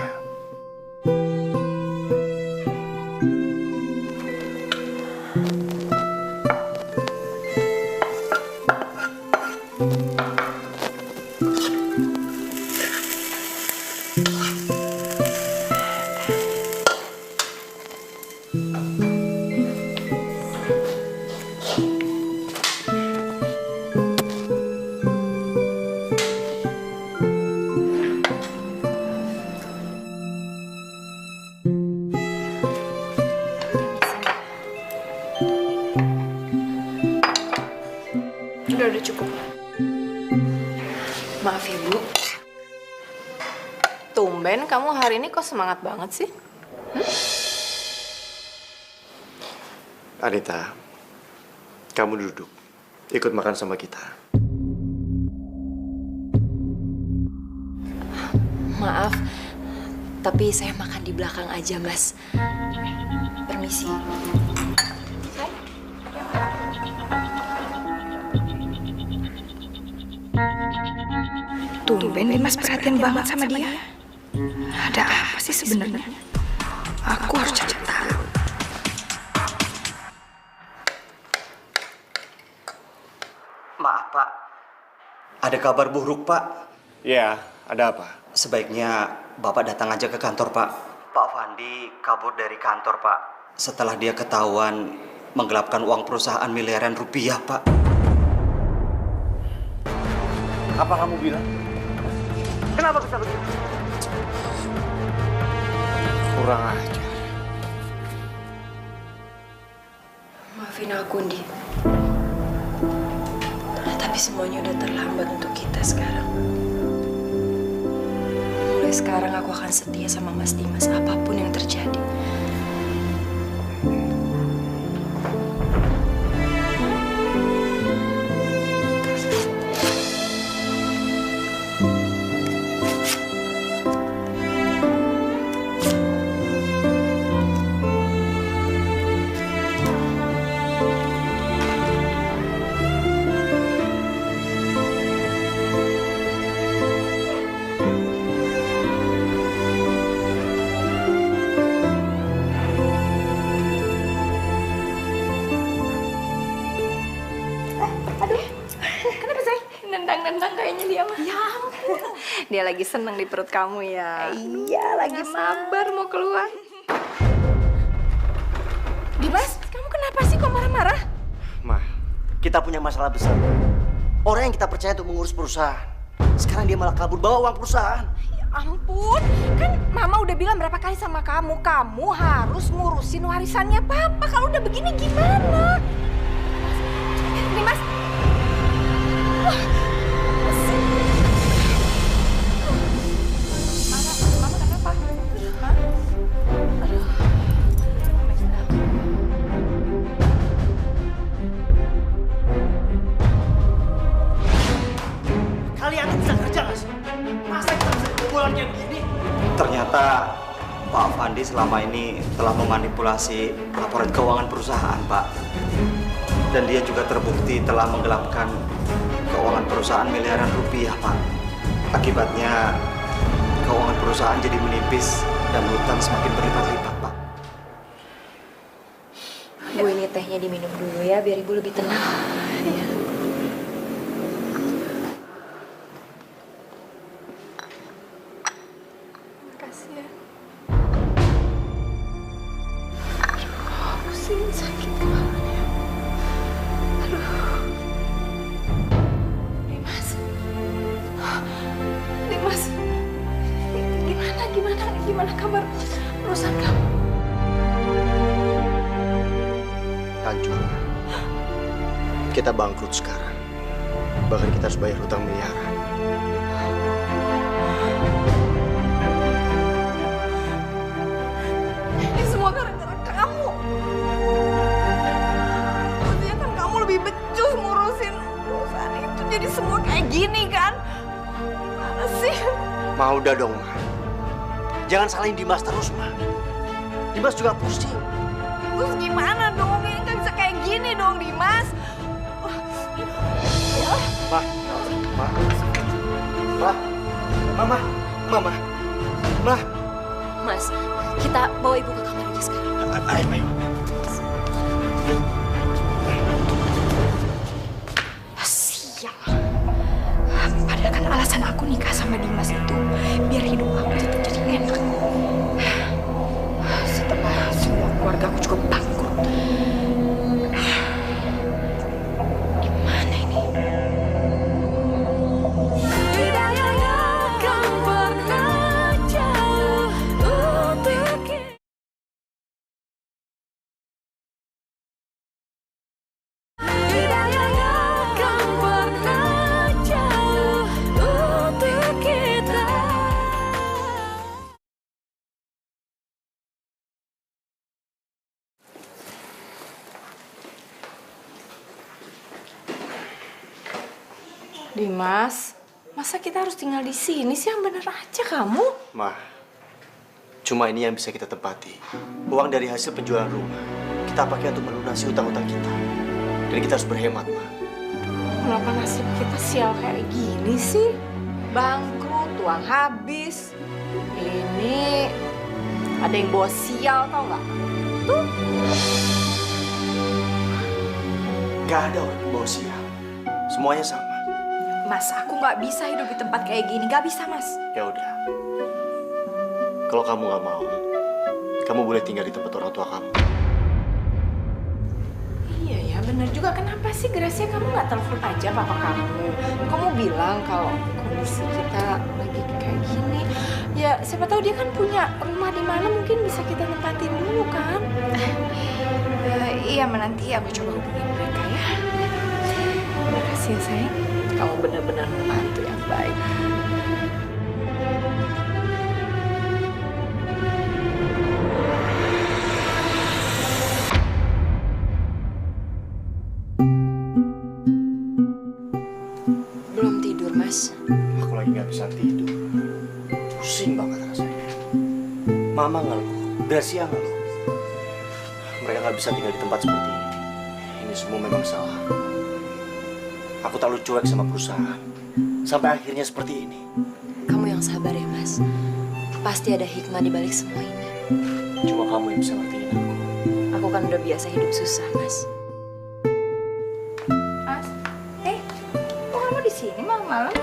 Udah cukup. Maaf ya, Bu. Tumben kamu hari ini kok semangat banget sih? Anita, kamu duduk. Ikut makan sama kita. Maaf, tapi saya makan di belakang aja, Mas. Permisi. Tumben Mas perhatian banget sama dia. Ada apa sih sebenarnya? Aku harus cari tahu. Maaf, Pak. Ada kabar buruk, Pak. Ya, ada apa? Sebaiknya Bapak datang aja ke kantor, Pak. Pak Fandi kabur dari kantor, Pak. Setelah dia ketahuan menggelapkan uang perusahaan miliaran rupiah, Pak. Apa kamu bilang? Kenapa bisa begitu? Kurang ajar. Maafin aku, Ndi. Tapi semuanya udah terlambat untuk kita sekarang. Mulai sekarang aku akan setia sama Mas Dimas apapun yang terjadi. Nendang-nendang kayaknya dia mah. Ya ampun. Dia lagi seneng di perut kamu ya. Iya, lagi sabar mau keluar. Dimas, kamu kenapa sih kok marah-marah? Ma, kita punya masalah besar. Orang yang kita percaya untuk mengurus perusahaan, sekarang dia malah kabur bawa uang perusahaan. Ya ampun, kan Mama udah bilang berapa kali sama kamu, kamu harus ngurusin warisannya Papa. Kalau udah begini gimana? Dimas, Mama kenapa? Aduh. Kalian bisa kerja nggak sih? Masa kita bisa kebobolan kayak begini? Ternyata Pak Fandi selama ini telah memanipulasi laporan keuangan perusahaan, Pak. Dan dia juga terbukti telah menggelapkan keuangan perusahaan miliaran rupiah, Pak. Akibatnya, keuangan perusahaan jadi menipis dan hutang semakin berlipat-lipat, Pak. Bu, ini tehnya diminum dulu ya, biar Ibu lebih tenang. Ya. Makasih ya. Aduh, pusing, sakit kepalanya. Aduh. Dimas. Gimana kabar perusahaan kamu? Hancur. Kita bangkrut sekarang. Bahkan kita harus bayar hutang miliaran. Ini semua gara-gara kamu. Maksudnya kan kamu lebih becus ngurusin perusahaan itu, jadi semua kayak gini kan? Gimana sih? Ma, udah dong, Ma. Jangan salahin Dimas terus, Ma. Dimas juga pusing. Terus gimana dong? Ini kan bisa kayak gini dong, Dimas. Ma, Mama. Mas, kita bawa Ibu ke kamar aja sekarang. Ayo. Sial. Padahal kan alasan aku nikah sama Dimas itu biar hidup aku tetap jadi enak. Setelah semua keluarga aku juga bangkrut. Gimana ini? Dimas, masa kita harus tinggal di sini sih? Yang bener aja kamu. Ma, cuma ini yang bisa kita tempati. Uang dari hasil penjualan rumah kita pakai untuk melunasi utang-utang kita. Dan kita harus berhemat, Ma. Kenapa nasib kita sial kayak gini sih? Bangkrut, uang habis. Ini ada yang bawa sial, tau nggak? Tuh. Gak ada orang yang bawa sial. Semuanya sama. Mas, aku nggak bisa hidup di tempat kayak gini. Nggak bisa, Mas. Ya udah. Kalau kamu nggak mau, kamu boleh tinggal di tempat orang tua kamu. Iya ya, bener juga. Kenapa sih Gracia kamu nggak telepon aja papa kamu? Kamu bilang kalau kondisi kita lagi kayak gini. Ya, siapa tahu dia kan punya rumah di mana mungkin bisa kita tempatin dulu kan? Iya, nanti aku coba hubungin mereka ya. Terima kasih ya, sayang. Kamu benar-benar membantu yang baik. Belum tidur, Mas. Aku lagi nggak bisa tidur. Pusing banget rasanya. Mama ngeluh, Gracia ngeluh. Mereka nggak bisa tinggal di tempat seperti ini. Ini semua memang salah. Aku terlalu cuek sama perusahaan. Sampai akhirnya seperti ini. Kamu yang sabar ya, Mas. Pasti ada hikmah di balik semua ini. Cuma kamu yang bisa ngertiin aku. Aku kan udah biasa hidup susah, Mas. Mas, kok kamu di sini malam-malam?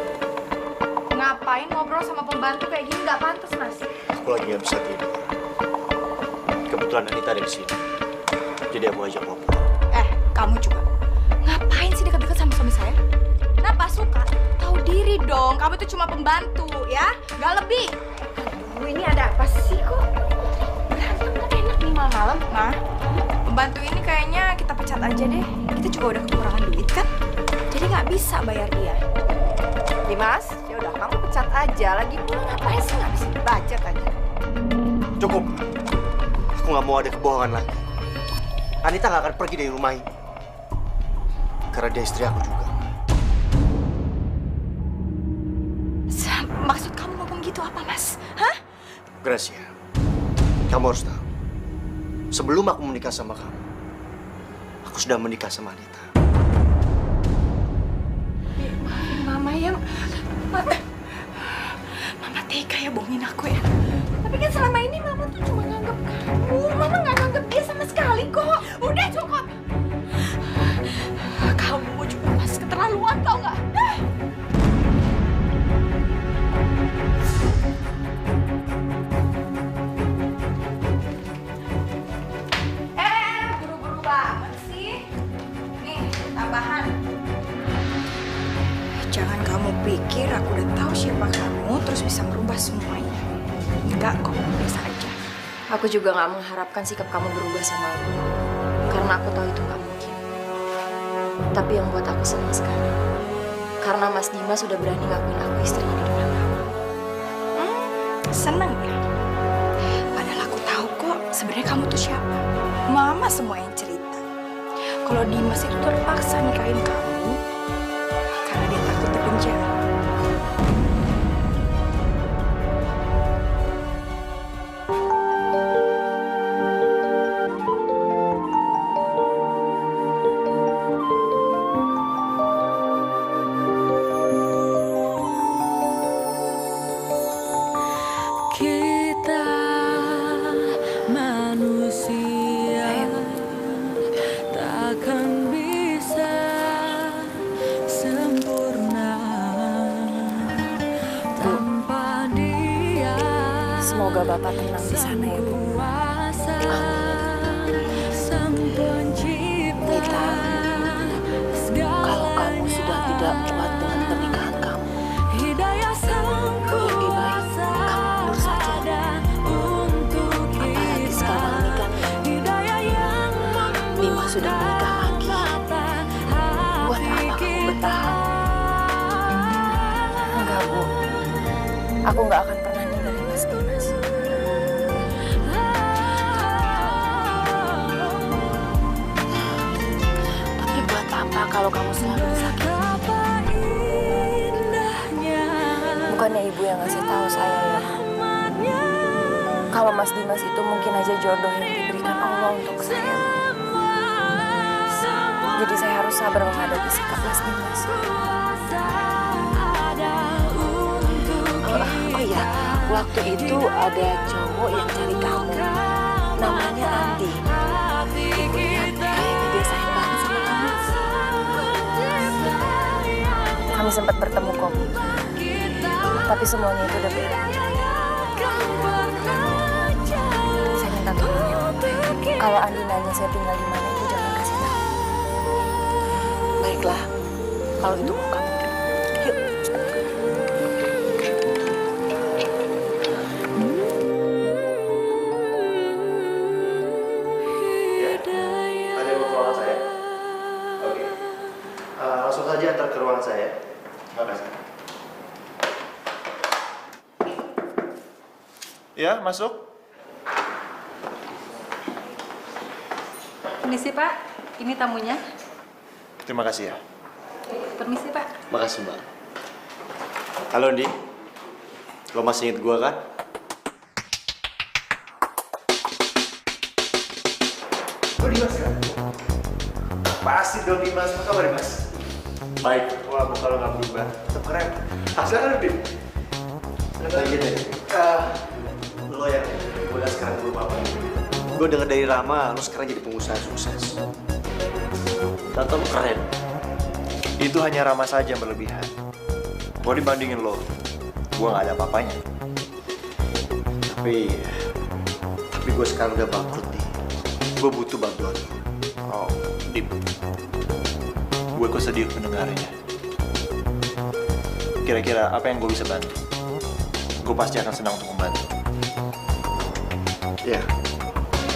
Ngapain ngobrol sama pembantu kayak gini? Nggak pantas, Mas. Aku lagi nggak bisa tidur. Kebetulan Anita ada di sini. Jadi aku ajak ngobrol. Kamu juga. Ngapain sih dekat-dekat sama suami saya? Kenapa suka? Tahu diri dong, kamu itu cuma pembantu ya, nggak lebih. Aduh, ini ada apa sih kok? Berantem kan enak nih malam-malam. Nah, pembantu ini kayaknya kita pecat aja deh. Kita juga udah kekurangan duit kan? Jadi nggak bisa bayar dia. Dimas, ya udah kamu pecat aja. Lagi pula ngapain sih nggak bisa budget aja? Cukup. Aku nggak mau ada kebohongan lagi. Anita nggak akan pergi dari rumah ini. Karena dia istri aku juga. Maksud kamu ngomong gitu apa, Mas? Hah? Gracia, kamu harus tahu. Sebelum aku menikah sama kamu, aku sudah menikah sama Anita. Mama yang... Mama tega ya bohongin aku ya. Tapi kan selama ini Mama tuh cuma nganggap kamu. Mama nggak nganggap dia sama sekali kok. Udah cukup. Kamu juga masih keterlaluan tau nggak? Buru-buru banget sih. Nih, tambahan. Jangan kamu pikir aku udah tahu siapa kamu terus bisa merubah semuanya. Enggak kok, biasa aja. Aku juga nggak mengharapkan sikap kamu berubah sama aku. Karena aku tahu itu nggak mungkin. Tapi yang buat aku senang sekali. Karena Mas Dimas sudah berani ngakuin aku istrinya di depan kamu. Seneng ya? Padahal aku tahu kok sebenarnya kamu tuh siapa. Mama semua yang cerita. Kalau Dimas itu terpaksa nikahin kamu karena dia takut dipenjara. Kita manusia takkan bisa sempurna tanpa dia. Semoga Bapak tenang di sana ya, Bu. Nita, kalau kamu sudah tidak kuat dengan pernikahan kamu, lebih baik kamu mundur saja. Apalagi sekarang ini kan Dimas sudah menikah lagi. Buat apa kamu bertahan? Enggak, Bu. Aku nggak akan pernah ninggalin Mas Dimas. Tapi buat apa kalau kamu selalu disakiti? Bukannya Ibu yang ngasih tahu saya ya. Kalau Mas Dimas itu mungkin aja jodoh yang diberikan Allah untuk saya. Jadi saya harus sabar menghadapi sikap Mas Dimas. Oh iya, waktu itu ada cowok yang cari kamu. Namanya Andi. Ibu lihat kayaknya dia sayang banget sama kamu. Kami sempat bertemu kok, Bu. Tapi semuanya itu udah berakhir. Saya minta tolong ya, Bu. Kalau Andi nanya saya tinggal di mana, Ibu jangan kasih tahu. Baiklah, kalau itu mau kamu. Yuk. Ada yang mau ke ruangan saya? Oke. Langsung saja antar ke ruangan saya. Terima kasih. Ya, masuk. Permisi Pak, ini tamunya. Terima kasih ya. Permisi Pak. Makasih, Mbak. Halo, Andi. Lo masih inget gua kan? Oh, Dimas kan? Pasti dong Dimas. Apa kabar Dimas? Baik. Wah, muka lo gak berubah. Tetap keren. Silakan, Dim. Lagi deh. Lo yang udah sekarang belum apa. Gue denger dari Rama, lo sekarang jadi pengusaha sukses. Tante lo keren. Itu hanya Rama saja yang berlebihan. Kalau dibandingin lo, gue gak ada apa-apanya. Tapi gue sekarang udah bangkrut nih. Gue butuh bantuan. Oh, Dim. Gue kok sedih mendengarnya. Kira-kira apa yang gue bisa bantu? Gue pasti akan senang untuk membantu. Ya,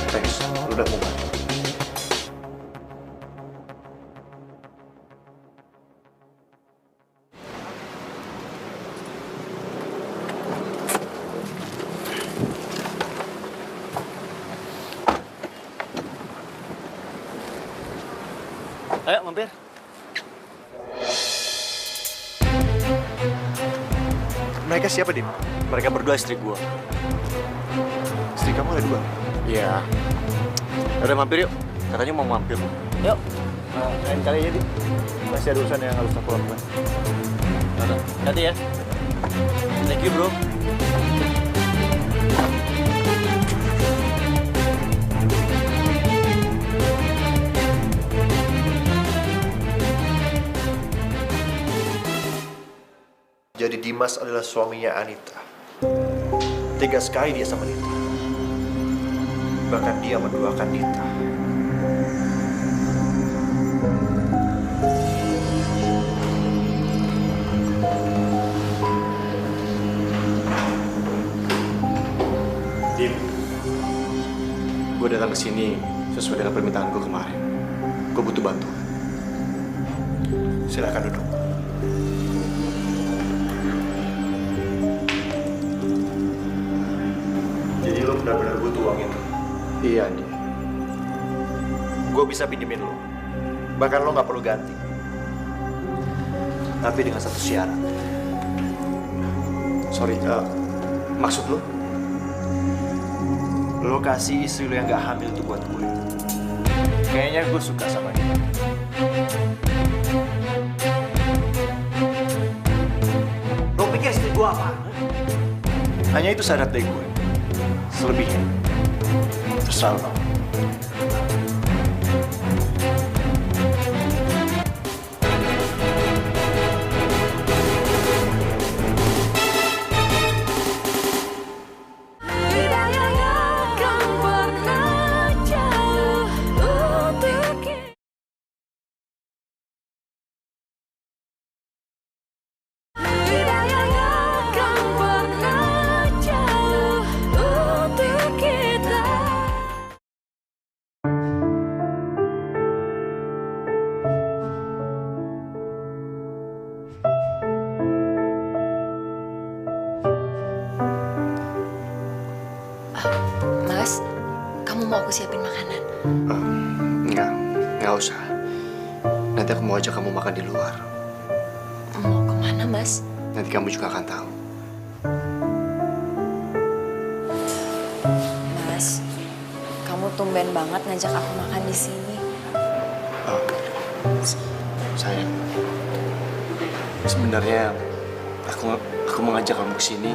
thanks. Lo udah mau bantu. Ayo, mampir. Mereka siapa, Dim? Mereka berdua istri gua. Istri kamu ada dua? Iya. Udah mampir yuk. Katanya mau mampir. Yuk. Lain kali aja, Di. Masih ada urusan yang harus aku lakukan. Hati ya. Thank you, bro. Jadi Dimas adalah suaminya Anita. Tega sekali dia sama Nita. Bahkan dia menduakan Nita. Dim, gue datang ke sini sesuai dengan permintaan gue kemarin. Gue butuh bantuan. Silakan duduk. Jadi lo benar-benar butuh uang itu? Iya, Andi. Gue bisa pinjemin lo. Bahkan lo nggak perlu ganti. Tapi dengan satu syarat. Sorry, maksud lo? Lo kasih istri lo yang nggak hamil itu buat gue. Kayaknya gue suka sama dia. Lo pikir istri gue apa? Hanya itu syarat dari gue. Selebihnya, terserah lo. Mas, kamu mau aku siapin makanan? Nggak usah. Nanti aku mau ajak kamu makan di luar. Mau kemana, Mas? Nanti kamu juga akan tahu. Mas, kamu tumben banget ngajak aku makan di sini. Sayang, sebenarnya aku mengajak kamu ke sini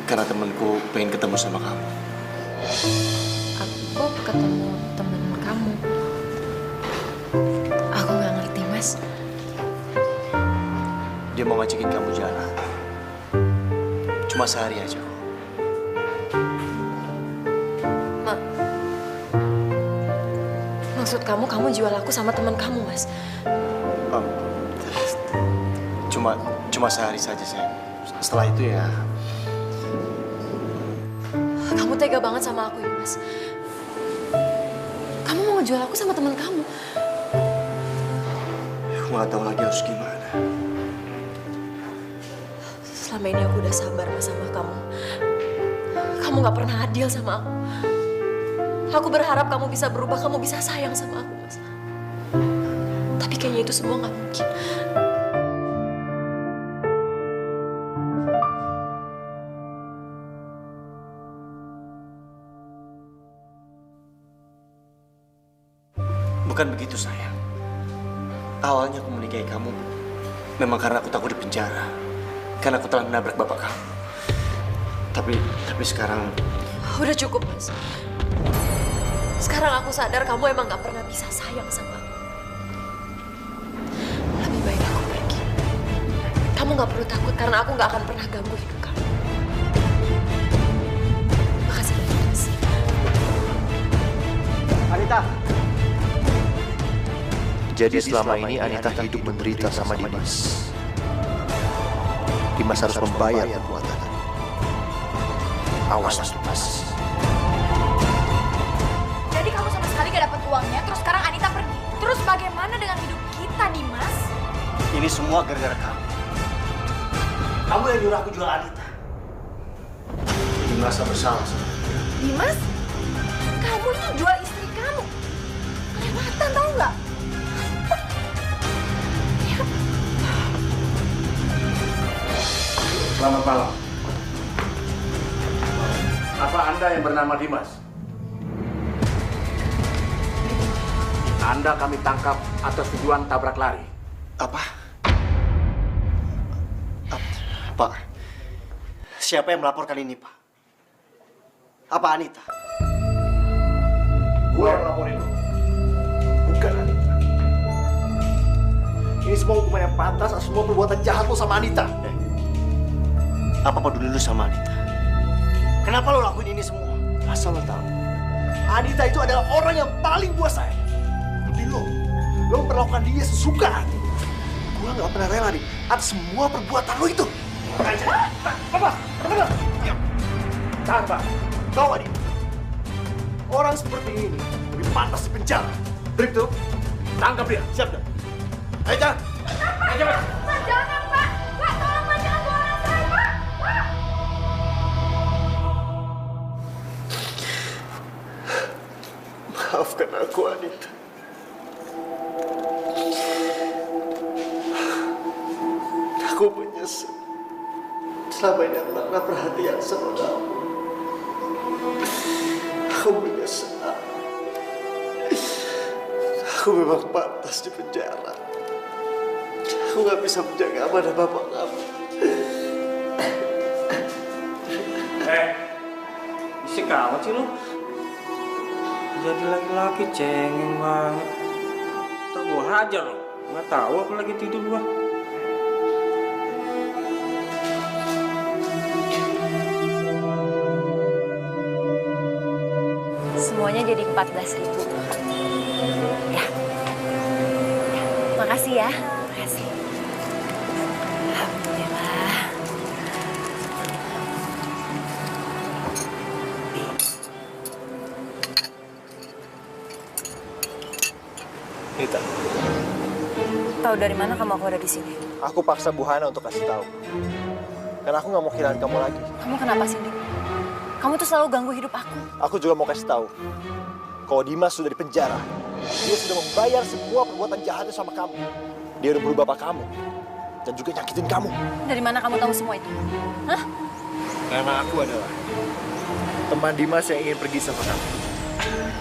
karena temanku pengen ketemu sama kamu. Aku ketemu temen kamu. Aku nggak ngerti, Mas. Dia mau ngajakin kamu jalan. Cuma sehari aja kok. Maksud kamu jual aku sama teman kamu, Mas? Cuma sehari saja, sayang. Setelah itu ya... Kamu tega banget sama aku ya, Mas. Kamu mau ngejual aku sama teman kamu. Aku nggak tahu lagi harus gimana. Selama ini aku udah sabar, Mas, sama kamu. Kamu nggak pernah adil sama aku. Aku berharap kamu bisa berubah, kamu bisa sayang sama aku, Mas. Tapi kayaknya itu semua nggak mungkin. Bukan begitu, sayang. Awalnya aku menikahi kamu memang karena aku takut di penjara. Karena aku telah menabrak bapak kamu. Tapi sekarang... Udah cukup, Mas. Sekarang aku sadar kamu emang gak pernah bisa sayang sama aku. Lebih baik aku pergi. Kamu gak perlu takut karena aku gak akan pernah ganggu hidup kamu. Makasih banyak, Mas. Anita! Jadi selama ini Anita hidup menderita sama Dimas. Dimas harus membayar perbuatan. Awas, Dimas. Jadi kamu sama sekali gak dapat uangnya, terus sekarang Anita pergi. Terus bagaimana dengan hidup kita, Dimas? Ini semua gara-gara kamu. Kamu yang nyuruh aku jual Anita. Dimas tak bersalah sama aku. Dimas? Kamu ini jual istri kamu. Kelewatan, tau nggak? Selamat malam. Apa Anda yang bernama Dimas? Anda kami tangkap atas tujuan tabrak lari. Apa? Pak, siapa yang melaporkan ini, Pak? Apa Anita? Gue yang laporin lo. Bukan Anita. Ini semua hukuman yang pantas atas semua perbuatan jahat lo sama Anita. Apa peduli lu sama Anita? Kenapa lo lakuin ini semua? Asal lo tahu, Anita itu adalah orang yang paling gue sayang. Tapi lo memperlakukan dia sesuka hati. Gue nggak pernah rela nih atas semua perbuatan lo itu. Apa? Diam. Tahan, Pak. Tahu nggak, orang seperti ini lebih pantas di penjara. Drip tuh, tangkap dia. Siap, dah. Ayo, jangan. Ayo, cepat. Pak, jangan, Pak. Pak, tolong, Pak. Jangan bawa anak saya, Pak. Pak. maafkan aku, Anita. Aku menyesal. Selama ini aku gak perhatian sama kamu. Aku menyesal. Aku memang pantas di penjara. Aku gak bisa menjaga amanah bapak kamu. Isi kamu sih lu? Jadi laki-laki cengeng banget. Ntar gua hajar lo. Nggak tahu apa lagi tidur gua. Semuanya jadi 14.000. Ya. Makasih ya. Makasih. Alhamdulillah. Nita, Tahu dari mana kamu aku ada di sini? aku paksa Bu Hana untuk kasih tahu. Karena aku nggak mau kehilangan kamu lagi. Kamu kenapa sih, Dik? Kamu tuh selalu ganggu hidup aku. Aku juga mau kasih tahu. Kalau Dimas sudah di penjara, dia sudah membayar semua perbuatan jahatnya sama kamu. Dia udah bunuh bapak kamu. Dan juga nyakitin kamu. Dari mana kamu tahu semua itu? Hah? Karena aku adalah teman Dimas yang ingin pergi sama kamu.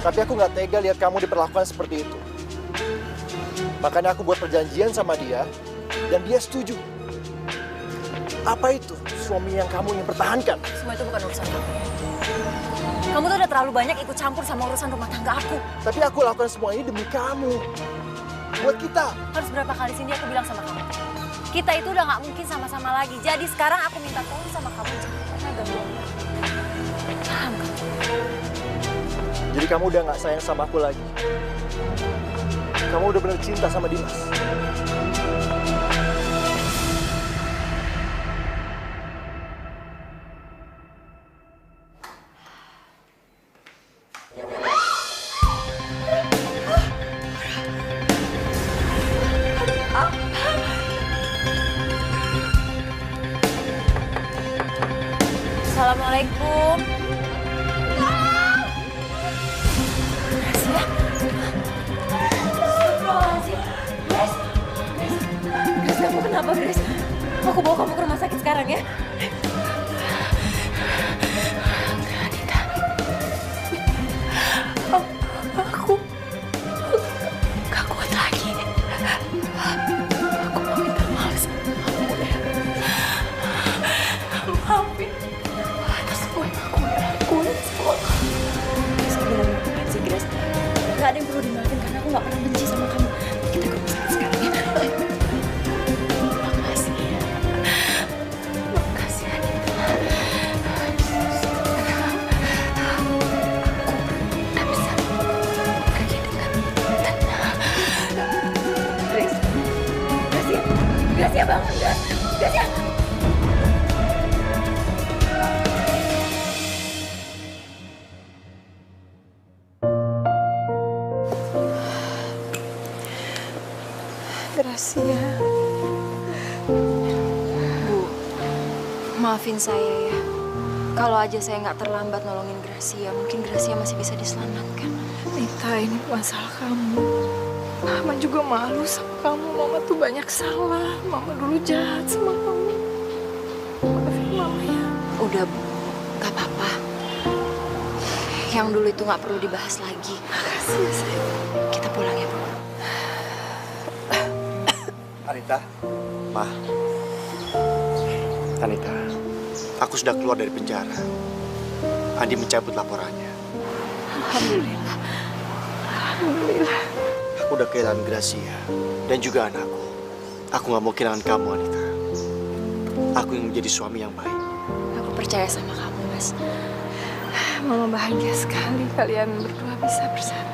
Tapi aku nggak tega lihat kamu diperlakukan seperti itu. Makanya aku buat perjanjian sama dia, dan dia setuju. Apa itu suami yang kamu ingin pertahankan? Semua itu bukan urusan kamu. Kamu tuh udah terlalu banyak ikut campur sama urusan rumah tangga aku. Tapi aku lakukan semua ini demi kamu. Buat kita. Harus berapa kali sini aku bilang sama kamu. Kita itu udah nggak mungkin sama-sama lagi. Jadi sekarang aku minta tolong sama kamu. Jangan pernah ganggu aku. Paham kamu? Jadi kamu udah nggak sayang sama aku lagi. Kamu udah bener cinta sama Dimas. Assalamualaikum. Grace, kamu kenapa, Grace? Aku bawa kamu ke rumah sakit sekarang ya. Anita. Aku gak kuat lagi. Aku mau minta maaf sama kamu ya. Maafin atas semua yang aku lakuin sama kamu. Sebenarnya sih, Grace, gak ada yang perlu dimaafin karena aku gak pernah benci sama kamu. Kita ke rumah sakit sekarang ya. Makasih ya. Makasih, Anita. Aku udah bisa pergi dengan tenang. Grace. Grace ya. Grace ya, bangun, Grace. Grace ya. Gracia. Bu, maafin saya ya. Kalau aja saya nggak terlambat nolongin Gracia, mungkin Gracia masih bisa diselamatkan. Nita, ini masalah kamu. Mama juga malu sama kamu. Mama tuh banyak salah. Mama dulu jahat sama kamu. Maafin Mama ya. Udah, Bu. Gak apa-apa. Yang dulu itu nggak perlu dibahas lagi. Makasih ya, sayang. Kita pulang ya, Bu. Anita, Ma, Anita, aku sudah keluar dari penjara. Andi mencabut laporannya. Alhamdulillah. Alhamdulillah. Aku udah kehilangan Gracia dan juga anakku. Aku nggak mau kehilangan kamu, Anita. Aku yang menjadi suami yang baik. Aku percaya sama kamu, Mas. Mama bahagia sekali kalian berdua bisa bersatu.